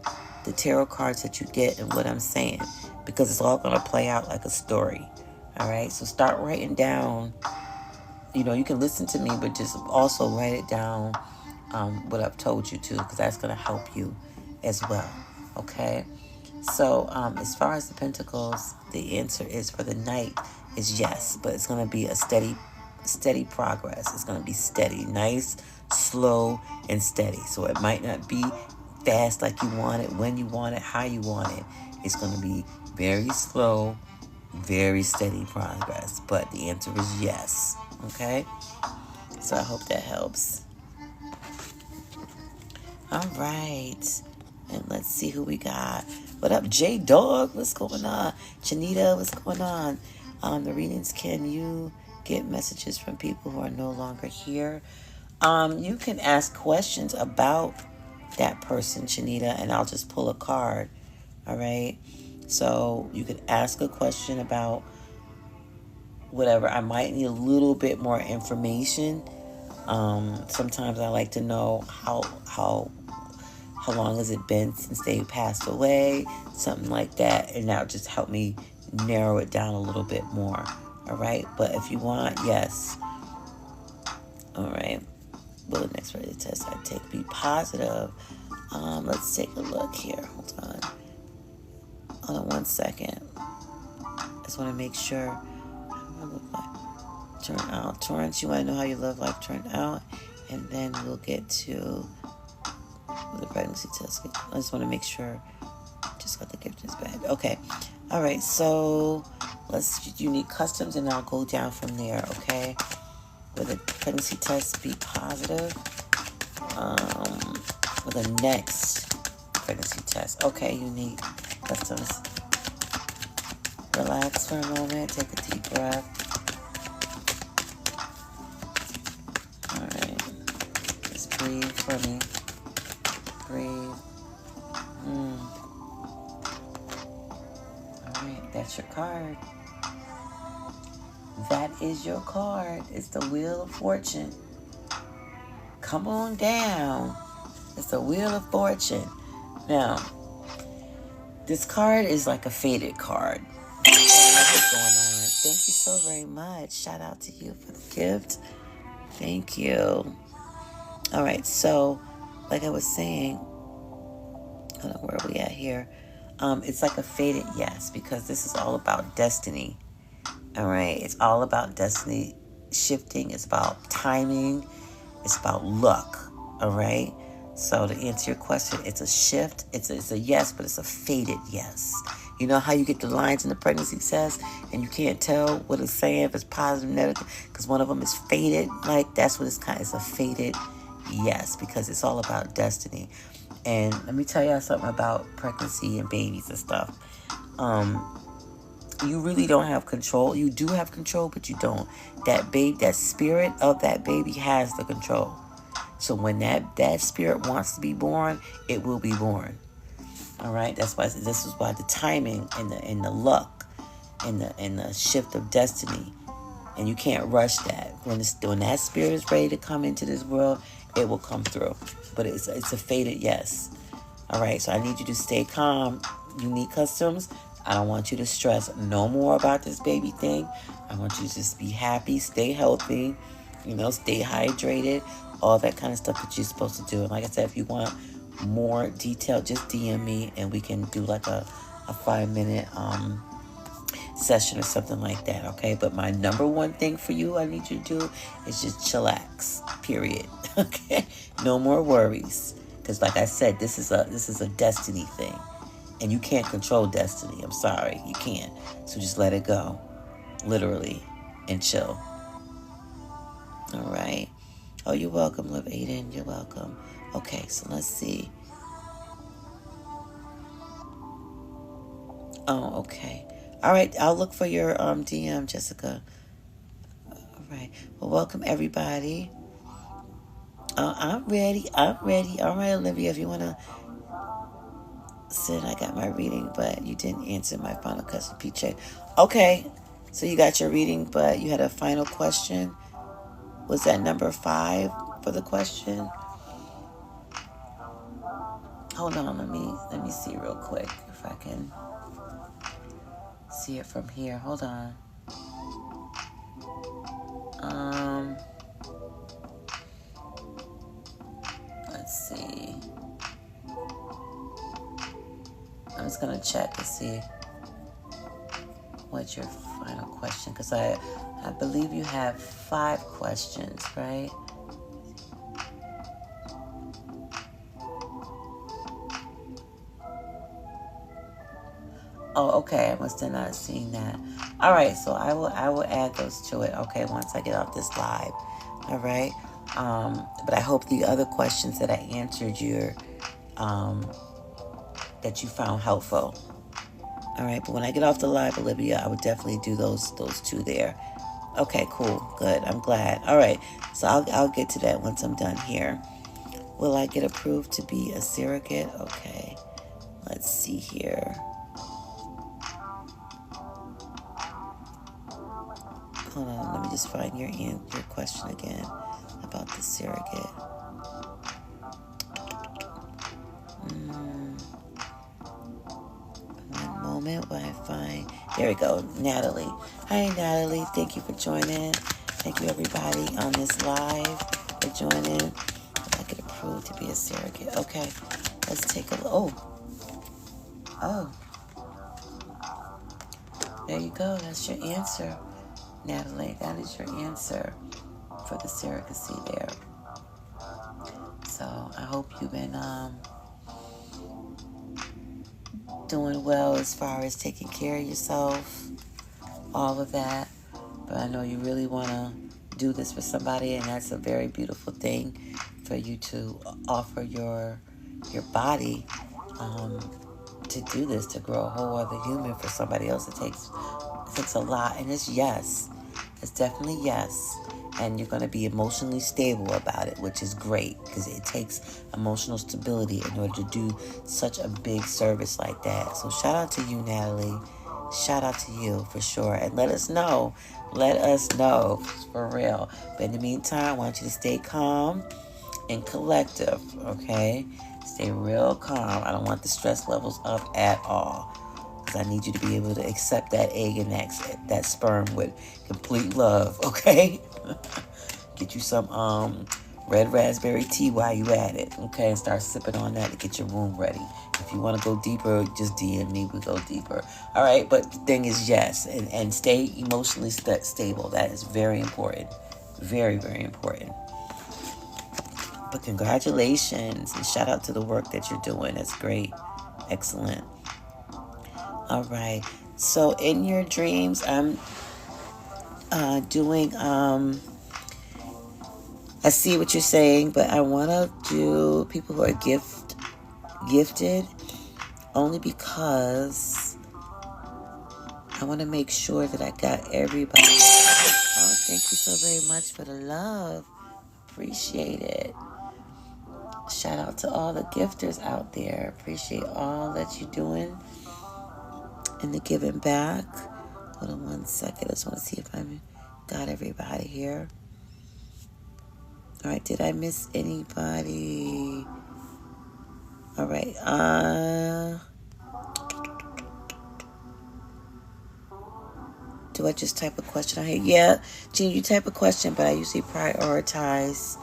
the tarot cards that you get and what I'm saying, because it's all going to play out like a story. All right? So start writing down. You know, you can listen to me, but just also write it down, what I've told you to, because that's going to help you as well. Okay? So as far as the Pentacles, the answer is for the Knight is yes, but it's going to be a steady progress. It's going to be steady, nice, slow, and steady. So it might not be fast like you want it, when you want it, how you want it. It's going to be very slow, very steady progress. But the answer is yes. Okay? So I hope that helps. All right. And let's see who we got. What up, J-Dog? What's going on? Janita, what's going on? The readings, can you get messages from people who are no longer here? You can ask questions about that person, Janita, and I'll just pull a card. All right? So you could ask a question about whatever. I might need a little bit more information. Sometimes I like to know how long has it been since they passed away, something like that, and that'll just help me narrow it down a little bit more. All right, but if you want, yes. All right. Will the next ready test I take be positive? Let's take a look here. Hold on 1 second. I just want to make sure. How do I look like? Turn out. Torrance, you want to know how your love life turned out? And then we'll get to the pregnancy test. I just want to make sure. Just got the gift in his bag. Okay. All right. So you need customs, and I'll go down from there. Okay. Will the pregnancy test be positive? For the next pregnancy test. Okay, unique customs. Relax for a moment. Take a deep breath. All right. Just breathe for me. Breathe. All right, that's your card. That is your card. It's the Wheel of Fortune. Come on down. It's the Wheel of Fortune. Now, this card is like a faded card. What's going on? Thank you so very much. Shout out to you for the gift. Thank you. All right, so like I was saying, I don't know where are we at here. It's like a faded yes, because this is all about destiny. All right, it's all about destiny shifting. It's about timing. It's about luck. All right. So to answer your question, it's a shift. It's a yes, but it's a faded yes. You know how you get the lines in the pregnancy test and you can't tell what it's saying, if it's positive or negative, because one of them is faded. Like that's what it's a faded yes, because it's all about destiny. And let me tell y'all something about pregnancy and babies and stuff. You really don't have control. You do have control, but you don't. That spirit of that baby has the control. So when that spirit wants to be born, it will be born. All right. That's why this is why the timing and the luck and the shift of destiny, and you can't rush that. When that spirit is ready to come into this world, it will come through. But it's a faded yes. All right. So I need you to stay calm. Unique Customs. I don't want you to stress no more about this baby thing. I want you to just be happy, stay healthy, stay hydrated, all that kind of stuff that you're supposed to do. And like I said, if you want more detail, just DM me and we can do like a 5-minute session or something like that, okay? But my number one thing for you I need you to do is just chillax, period. Okay? No more worries. Because like I said, this is a destiny thing. And you can't control destiny. I'm sorry. You can't. So just let it go. Literally. And chill. All right. Oh, you're welcome, Love Aiden. You're welcome. Okay, so let's see. Oh, okay. All right, I'll look for your DM, Jessica. All right. Well, welcome, everybody. I'm ready. All right, Olivia, if you want to sit, I got my reading, but you didn't answer my final question, PJ. Okay, so you got your reading, but you had a final question. Was that number 5 for the question? Hold on, let me see real quick if I can see it from here. Hold on. Let's see. I'm just gonna check to see what's your final question, because I believe you have 5 questions, right? Oh, okay. I must have not seen that. All right, so I will add those to it. Okay, once I get off this live. All right. But I hope the other questions that I answered that you found helpful. All right, but when I get off the live, Olivia, I would definitely do those 2 there. Okay, cool, good. I'm glad. All right, so I'll get to that once I'm done here. Will I get approved to be a surrogate? Okay, let's see here. Hold on, let me just find your question again about the surrogate. One moment while I find. There we go, Natalie. Hi, Natalie. Thank you for joining. Thank you, everybody, on this live for joining. If I get approved to be a surrogate. Okay, let's take a look. Oh. There you go. That's your answer, Natalie. That is your answer for the surrogacy there. So I hope you've been doing well as far as taking care of yourself, all of that. But I know you really want to do this for somebody, and that's a very beautiful thing for you to offer your body to do this, to grow a whole other human for somebody else. It takes a lot, and it's yes. It's definitely yes. And you're going to be emotionally stable about it, which is great, because it takes emotional stability in order to do such a big service like that. So shout out to you, Natalie. Shout out to you for sure. And let us know. Let us know for real. But in the meantime, I want you to stay calm and collective, okay? Stay real calm. I don't want the stress levels up at all. I need you to be able to accept that egg and that sperm with complete love, okay? Get you some red raspberry tea while you at it, okay? And start sipping on that to get your womb ready. If you want to go deeper, just DM me. We go deeper. All right, but the thing is, yes, and stay emotionally stable. That is very important. Very, very important. But congratulations, and shout out to the work that you're doing. That's great. Excellent. All right. So in your dreams, I'm doing, I see what you're saying, but I want to do people who are gifted only because I want to make sure that I got everybody. Oh, thank you so very much for the love. Appreciate it. Shout out to all the gifters out there. Appreciate all that you're doing and the giving back. Hold on 1 second. I just want to see if I got everybody here. All right. Did I miss anybody? All right. do I just type a question on here? Yeah, Gene, you type a question, but I usually prioritize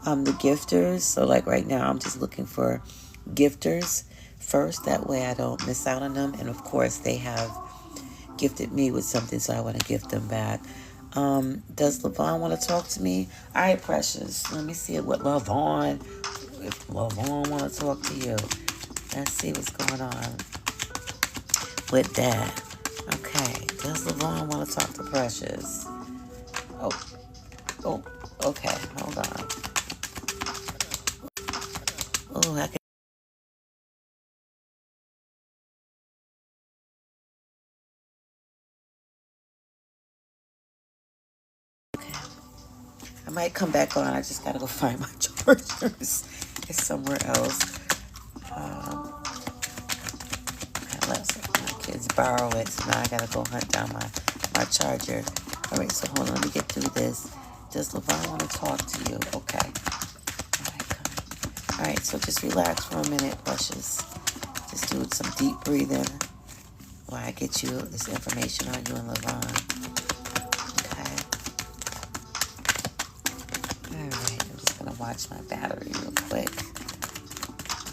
the gifters. So like right now, I'm just looking for gifters first. That way I don't miss out on them. And of course, they have gifted me with something, so I want to gift them back. Does Lavon want to talk to me? All right, Precious. Let me see what Lavon, if Lavon want to talk to you. Let's see what's going on with that. Okay. Does Lavon want to talk to Precious? Oh, okay. Hold on. Oh, I can. Okay. I might come back on. I just gotta go find my chargers. It's somewhere else. I let my kids borrow it, so now I gotta go hunt down my charger. All right, so hold on. Let me get through this. Does Lavon want to talk to you? Okay. All right, come. All right, so just relax for a minute, Precious. Just do some deep breathing while I get you this information on you and Lavon. Okay. All right, I'm just gonna watch my battery real quick.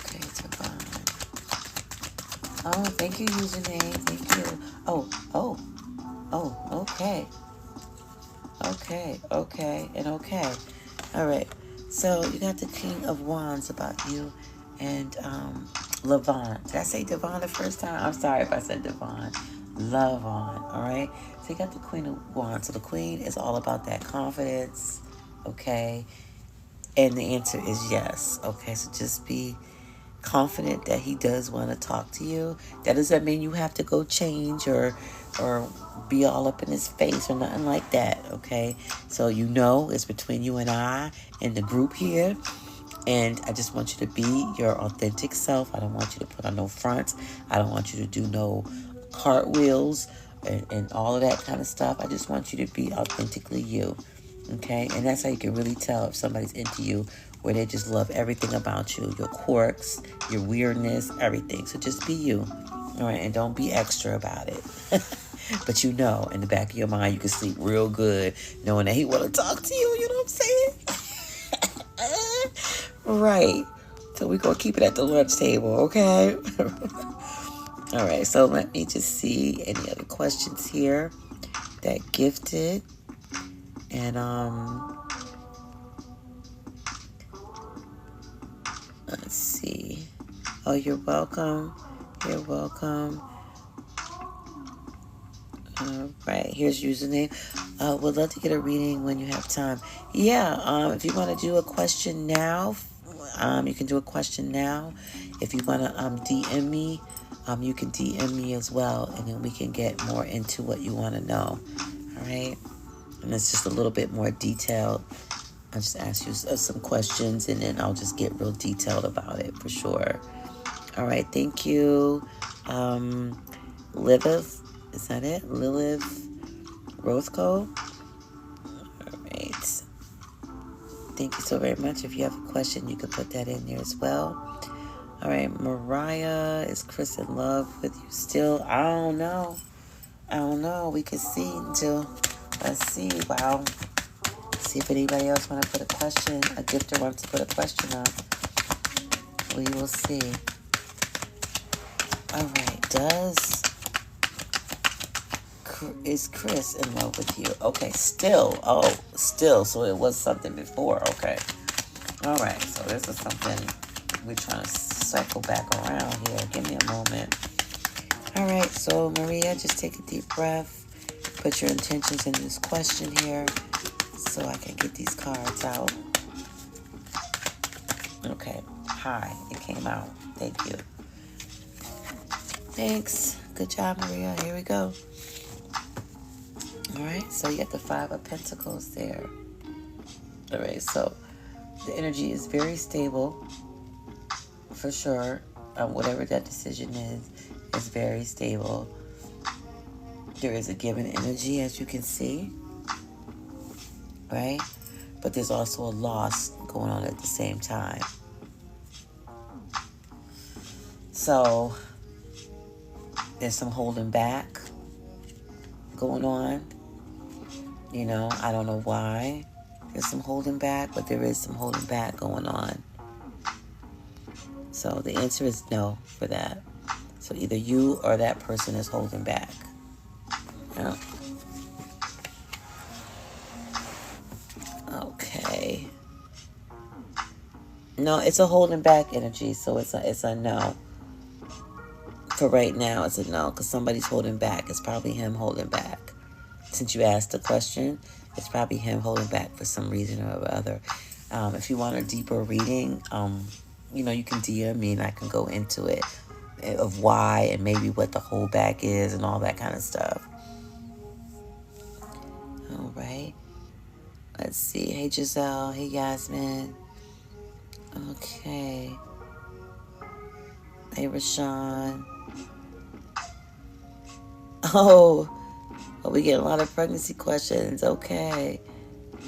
Okay, Lavon. Oh, thank you, username. Thank you. Okay. Okay. All right. So you got the King of Wands about you and Lavon. Did I say Devon the first time? I'm sorry if I said Devon. Lavon. All right. So you got the Queen of Wands. So the Queen is all about that confidence. Okay. And the answer is yes. Okay. So just be confident that he does want to talk to you. That doesn't mean you have to go change or be all up in his face or nothing like that. Okay, so you know it's between you and I and the group here, and I just want you to be your authentic self. I don't want you to put on no fronts. I don't want you to do no cartwheels and all of that kind of stuff. I just want you to be authentically you. Okay, and that's how you can really tell if somebody's into you, where they just love everything about you, your quirks, your weirdness, everything. So just be you, all right, and don't be extra about it. But you know, in the back of your mind, you can sleep real good knowing that he want to talk to you. You know what I'm saying? Right. So we're going to keep it at the lunch table, okay? All right, so let me just see any other questions here that gifted. And let's see. Oh, you're welcome. You're welcome. All right, here's username. Would love to get a reading when you have time. Yeah, if you want to do a question now, you can do a question now. If you want to DM me, you can DM me as well, and then we can get more into what you want to know. All right, and it's just a little bit more detailed. I'll just ask you some questions, and then I'll just get real detailed about it for sure. All right, thank you. Lilith, is that it? Lilith Rothko? All right. Thank you so very much. If you have a question, you can put that in there as well. All right, Mariah, is Chris in love with you still? I don't know. We can see until, let's see. Wow. See if anybody else want to put a question. A gifter wants to put a question up. We will see. All right. Is Chris in love with you? Okay. Still. Oh, still. So it was something before. Okay. All right. So this is something we're trying to cycle back around here. Give me a moment. All right. So Maria, just take a deep breath. Put your intentions in this question here, so I can get these cards out. Okay. Hi. It came out. Thank you. Thanks. Good job, Maria. Here we go. All right. So you got the 5 of Pentacles there. All right. So the energy is very stable, for sure. Whatever that decision is very stable. There is a given energy, as you can see. Right? But there's also a loss going on at the same time. So there's some holding back. going on. You know, I don't know why there's some holding back, but there is some holding back going on. So the answer is no for that. So either you or that person is holding back. Yeah. Okay. No, it's a holding back energy, so it's a no. For right now, it's a no, because somebody's holding back. It's probably him holding back. Since you asked the question, it's probably him holding back for some reason or other. If you want a deeper reading, you know, you can DM me and I can go into it of why and maybe what the holdback is and all that kind of stuff. All right. Let's see. Hey, Giselle. Hey, Yasmin. Okay. Hey, Rashawn. Oh, we get a lot of pregnancy questions. Okay.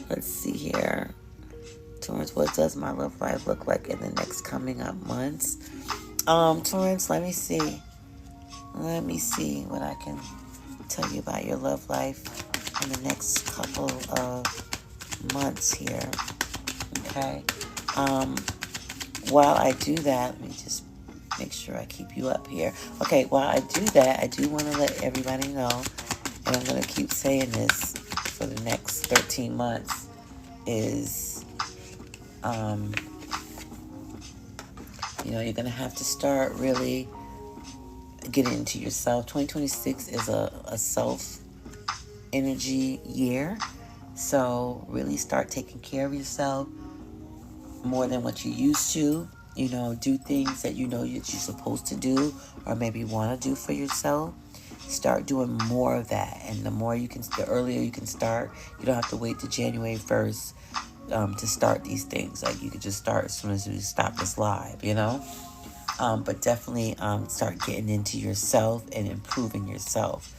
Let's see here. Taurus, what does my love life look like in the next coming up months? Taurus, let me see. Let me see what I can tell you about your love life in the next couple of months here. Okay. While I do that, let me just make sure I keep you up here. Okay, while I do that, I do want to let everybody know, and I'm going to keep saying this for the next 13 months, is, you know, you're going to have to start really getting into yourself. 2026 is a self energy year. So really start taking care of yourself more than what you used to. You know, do things that you know that you're supposed to do or maybe want to do for yourself. Start doing more of that. And the more you can, the earlier you can start. You don't have to wait to January 1st to start these things. Like, you could just start as soon as we stop this live, you know? But definitely start getting into yourself and improving yourself,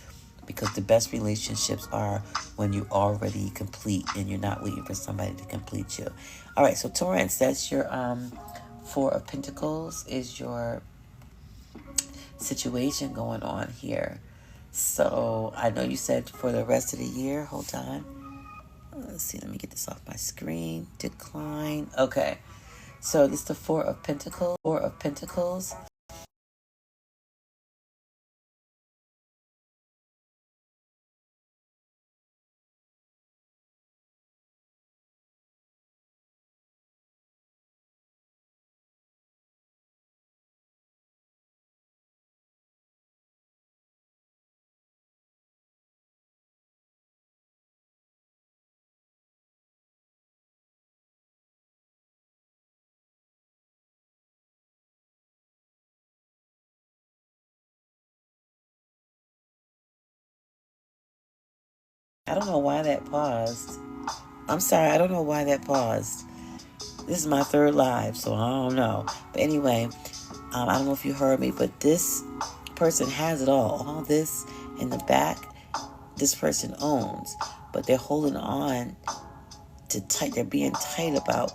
because the best relationships are when you already complete and you're not waiting for somebody to complete you. All right, so Taurus, that's your Four of Pentacles is your situation going on here. So I know you said for the rest of the year. Hold on. Let's see. Let me get this off my screen. Decline. Okay. So this is the Four of Pentacles. Four of Pentacles. I don't know why that paused. I'm sorry. I don't know why that paused. This is my third live, so I don't know. But anyway, I don't know if you heard me, but this person has it all. All this in the back, this person owns. But they're holding on to tight. They're being tight about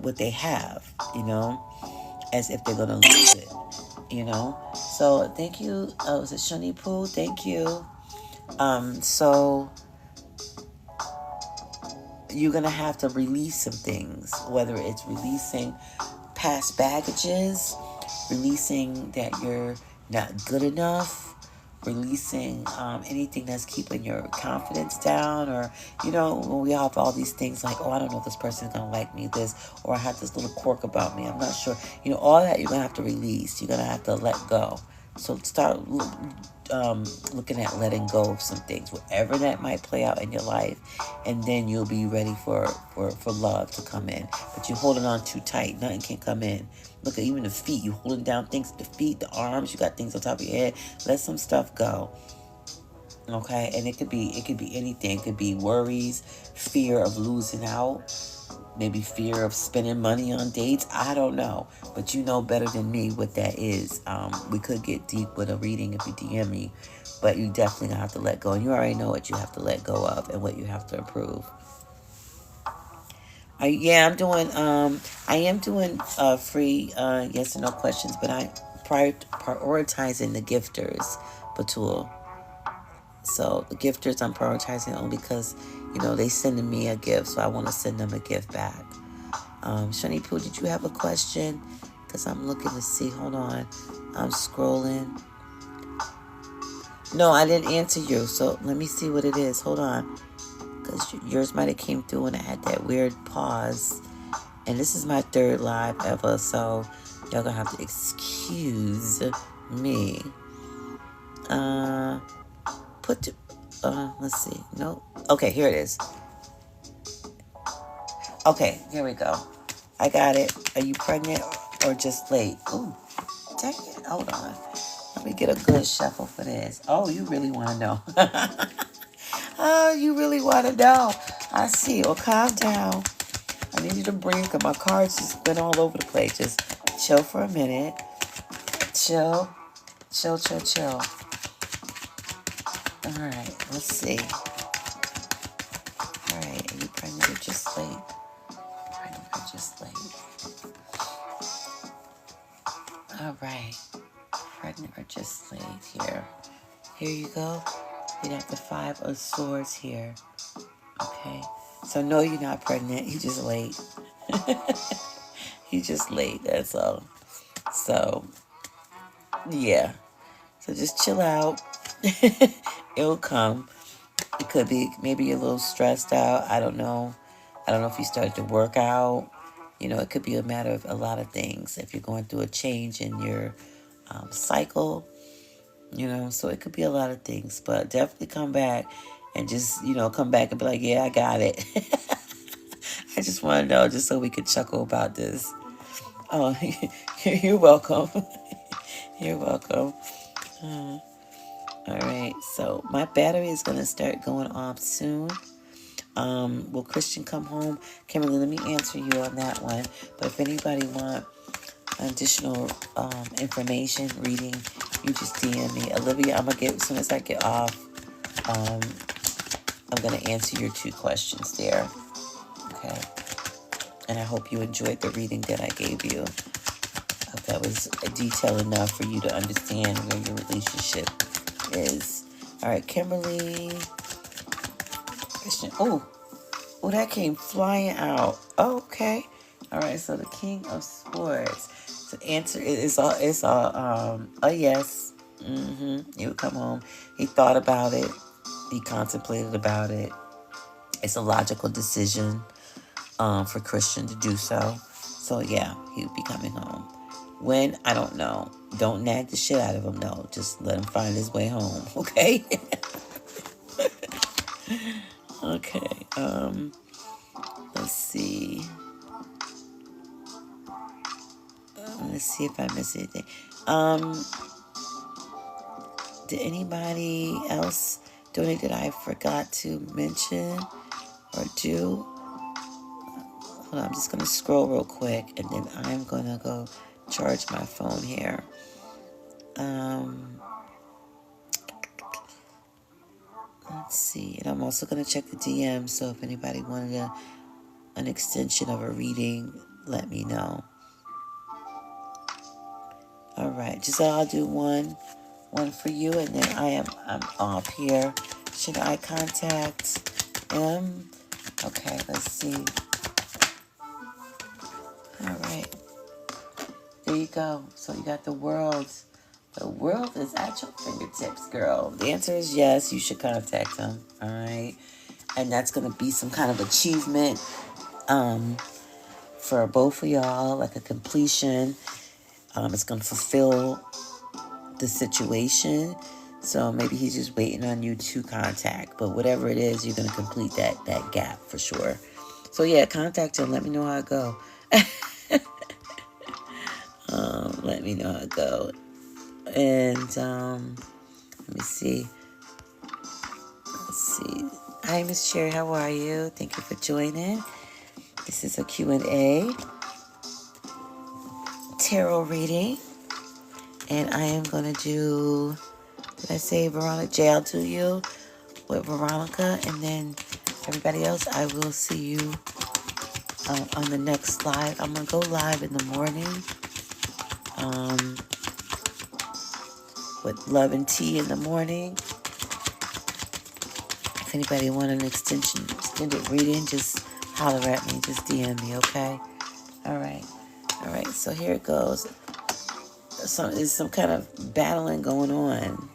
what they have, you know, as if they're going to lose it, you know. So thank you. Was it Shani Poo? Thank you. So you're going to have to release some things, whether it's releasing past baggages, releasing that you're not good enough, releasing anything that's keeping your confidence down, or, you know, when we have all these things like, oh, I don't know if this person's going to like me, this, or I have this little quirk about me, I'm not sure. You know, all that you're going to have to release. You're going to have to let go. So start looking at letting go of some things, whatever that might play out in your life, and then you'll be ready for love to come in. But you're holding on too tight. Nothing can come in. Look at even the feet. You holding down things, the feet, the arms. You got things on top of your head. Let some stuff go. Okay, and it could be anything. It could be worries, fear of losing out, maybe fear of spending money on dates. I don't know, but you know better than me what that is. We could get deep with a reading if you DM me, but you definitely gonna have to let go, and you already know what you have to let go of and what you have to improve. Yeah, I'm doing. I am doing free yes and no questions, but I prioritizing the gifters, Batul. So the gifters I'm prioritizing only because, they sending me a gift, so I want to send them a gift back. Shani Poo, did you have a question? Because I'm looking to see. Hold on. I'm scrolling. No, I didn't answer you, so let me see what it is. Hold on. Because yours might have came through and I had that weird pause. And this is my third live ever, so y'all gonna have to excuse me. Let's see. No. Okay, here it is. Okay, here we go. I got it. Are you pregnant or just late? Ooh, dang it. Hold on. Let me get a good shuffle for this. Oh, you really want to know. Oh, you really want to know. I see. Well, calm down. I need you to breathe because my cards just been all over the place. Just chill for a minute. Chill. Chill, chill, chill. All right, let's see. All right, are you pregnant or just late? Pregnant or just late? All right, pregnant or just late here. Here you go. You got the 5 of Swords here. Okay, so no, you're not pregnant. You're just late. You're just late, that's all. So, yeah. So just chill out. It'll come. It could be, maybe you're a little stressed out. I don't know. I don't know if you started to work out. It could be a matter of a lot of things. If you're going through a change in your cycle, so it could be a lot of things. But definitely come back and just, come back and be like, yeah, I got it. I just want to know just so we could chuckle about this. Oh, you're welcome. You're welcome. All right, so my battery is going to start going off soon. Will Christian come home? Kimberly, let me answer you on that one. But if anybody want additional information, reading, you just DM me. Olivia, as soon as I get off, I'm going to answer your 2 questions there. Okay. And I hope you enjoyed the reading that I gave you. I hope that was detailed enough for you to understand where your relationship is. All right, Kimberly. Christian. Oh, that came flying out. Oh, okay. All right, so the King of Swords. So answer is a yes. He would come home. He thought about it. He contemplated about it. It's a logical decision for Christian to do so. So yeah, he would be coming home. When? I don't know. Don't nag the shit out of him, no. Just let him find his way home, okay? Okay, let's see. Let's see if I missed anything. Did anybody else donate that I forgot to mention or do? Hold on, I'm just going to scroll real quick, and then I'm going to go charge my phone here. Let's see. And I'm also going to check the DM, so if anybody wanted an extension of a reading, let me know. All right. Giselle, I'll do one for you, and then I'm off here. Should I contact M? Okay, let's see. All right. There you go. So you got the world. The world is at your fingertips, girl. The answer is yes, you should contact him. All right. And that's going to be some kind of achievement for both of y'all, like a completion. It's going to fulfill the situation. So maybe he's just waiting on you to contact. But whatever it is, you're going to complete that gap for sure. So yeah, contact him. Let me know how it go. Let me know how it go. And let me see. Let's see. Hi, Miss Sherry. How are you? Thank you for joining. This is a Q&A tarot reading. And I am going to do, did I say Veronica? J, I'll do you with Veronica. And then everybody else, I will see you on the next live. I'm going to go live in the morning. With Love and Tea in the morning. If anybody want an extended reading, just holler at me. Just DM me, okay? All right. All right. So here it goes. There's some kind of battling going on.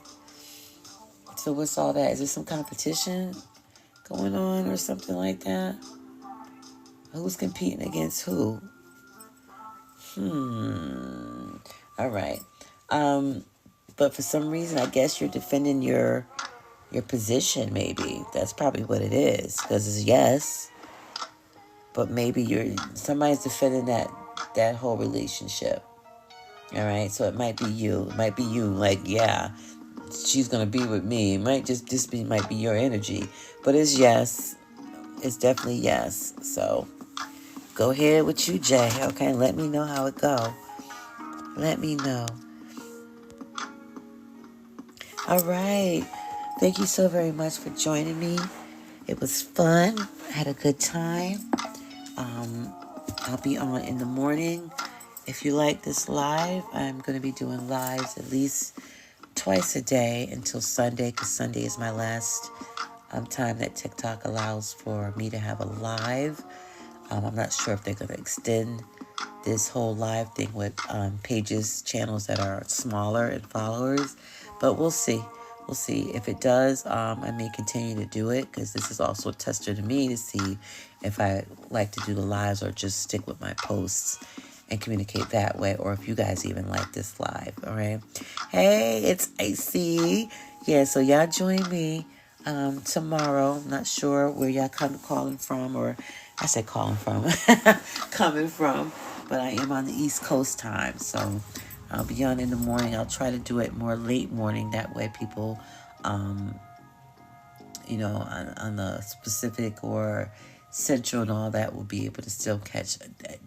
So what's all that? Is there some kind of petition going on or something like that? Who's competing against who? All right. But for some reason, I guess you're defending your position, maybe. That's probably what it is, because it's yes. But maybe somebody's defending that whole relationship. All right, so it might be you. It might be you, like, yeah, she's going to be with me. It might might be your energy. But it's yes. It's definitely yes. So go ahead with you, Jay. Okay, let me know how it go. Let me know. All right. Thank you so very much for joining me. It was fun. I had a good time. I'll be on in the morning. If you like this live, I'm going to be doing lives at least twice a day until Sunday, because Sunday is my last time that TikTok allows for me to have a live. I'm not sure if they're going to extend this whole live thing with channels that are smaller in followers, but we'll see. We'll see. If it does, I may continue to do it, because this is also a tester to me to see if I like to do the lives or just stick with my posts and communicate that way, or if you guys even like this live. All right. Hey, it's Icy. Yeah, so y'all join me tomorrow. I'm not sure where y'all calling from, or I said calling from, coming from, but I am on the East Coast time, so I'll be on in the morning. I'll try to do it more late morning. That way people, on the Pacific or Central and all that will be able to still catch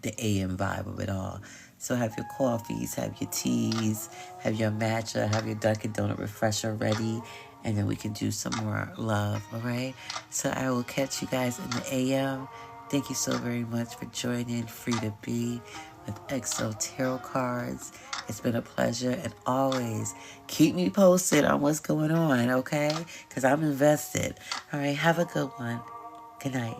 the AM vibe of it all. So have your coffees, have your teas, have your matcha, have your Dunkin' Donut refresher ready, and then we can do some more love, all right? So I will catch you guys in the AM. Thank you so very much for joining Free to Be with XO Tarot Cards. It's been a pleasure, and always keep me posted on what's going on, okay? Because I'm invested. All right, have a good one. Good night.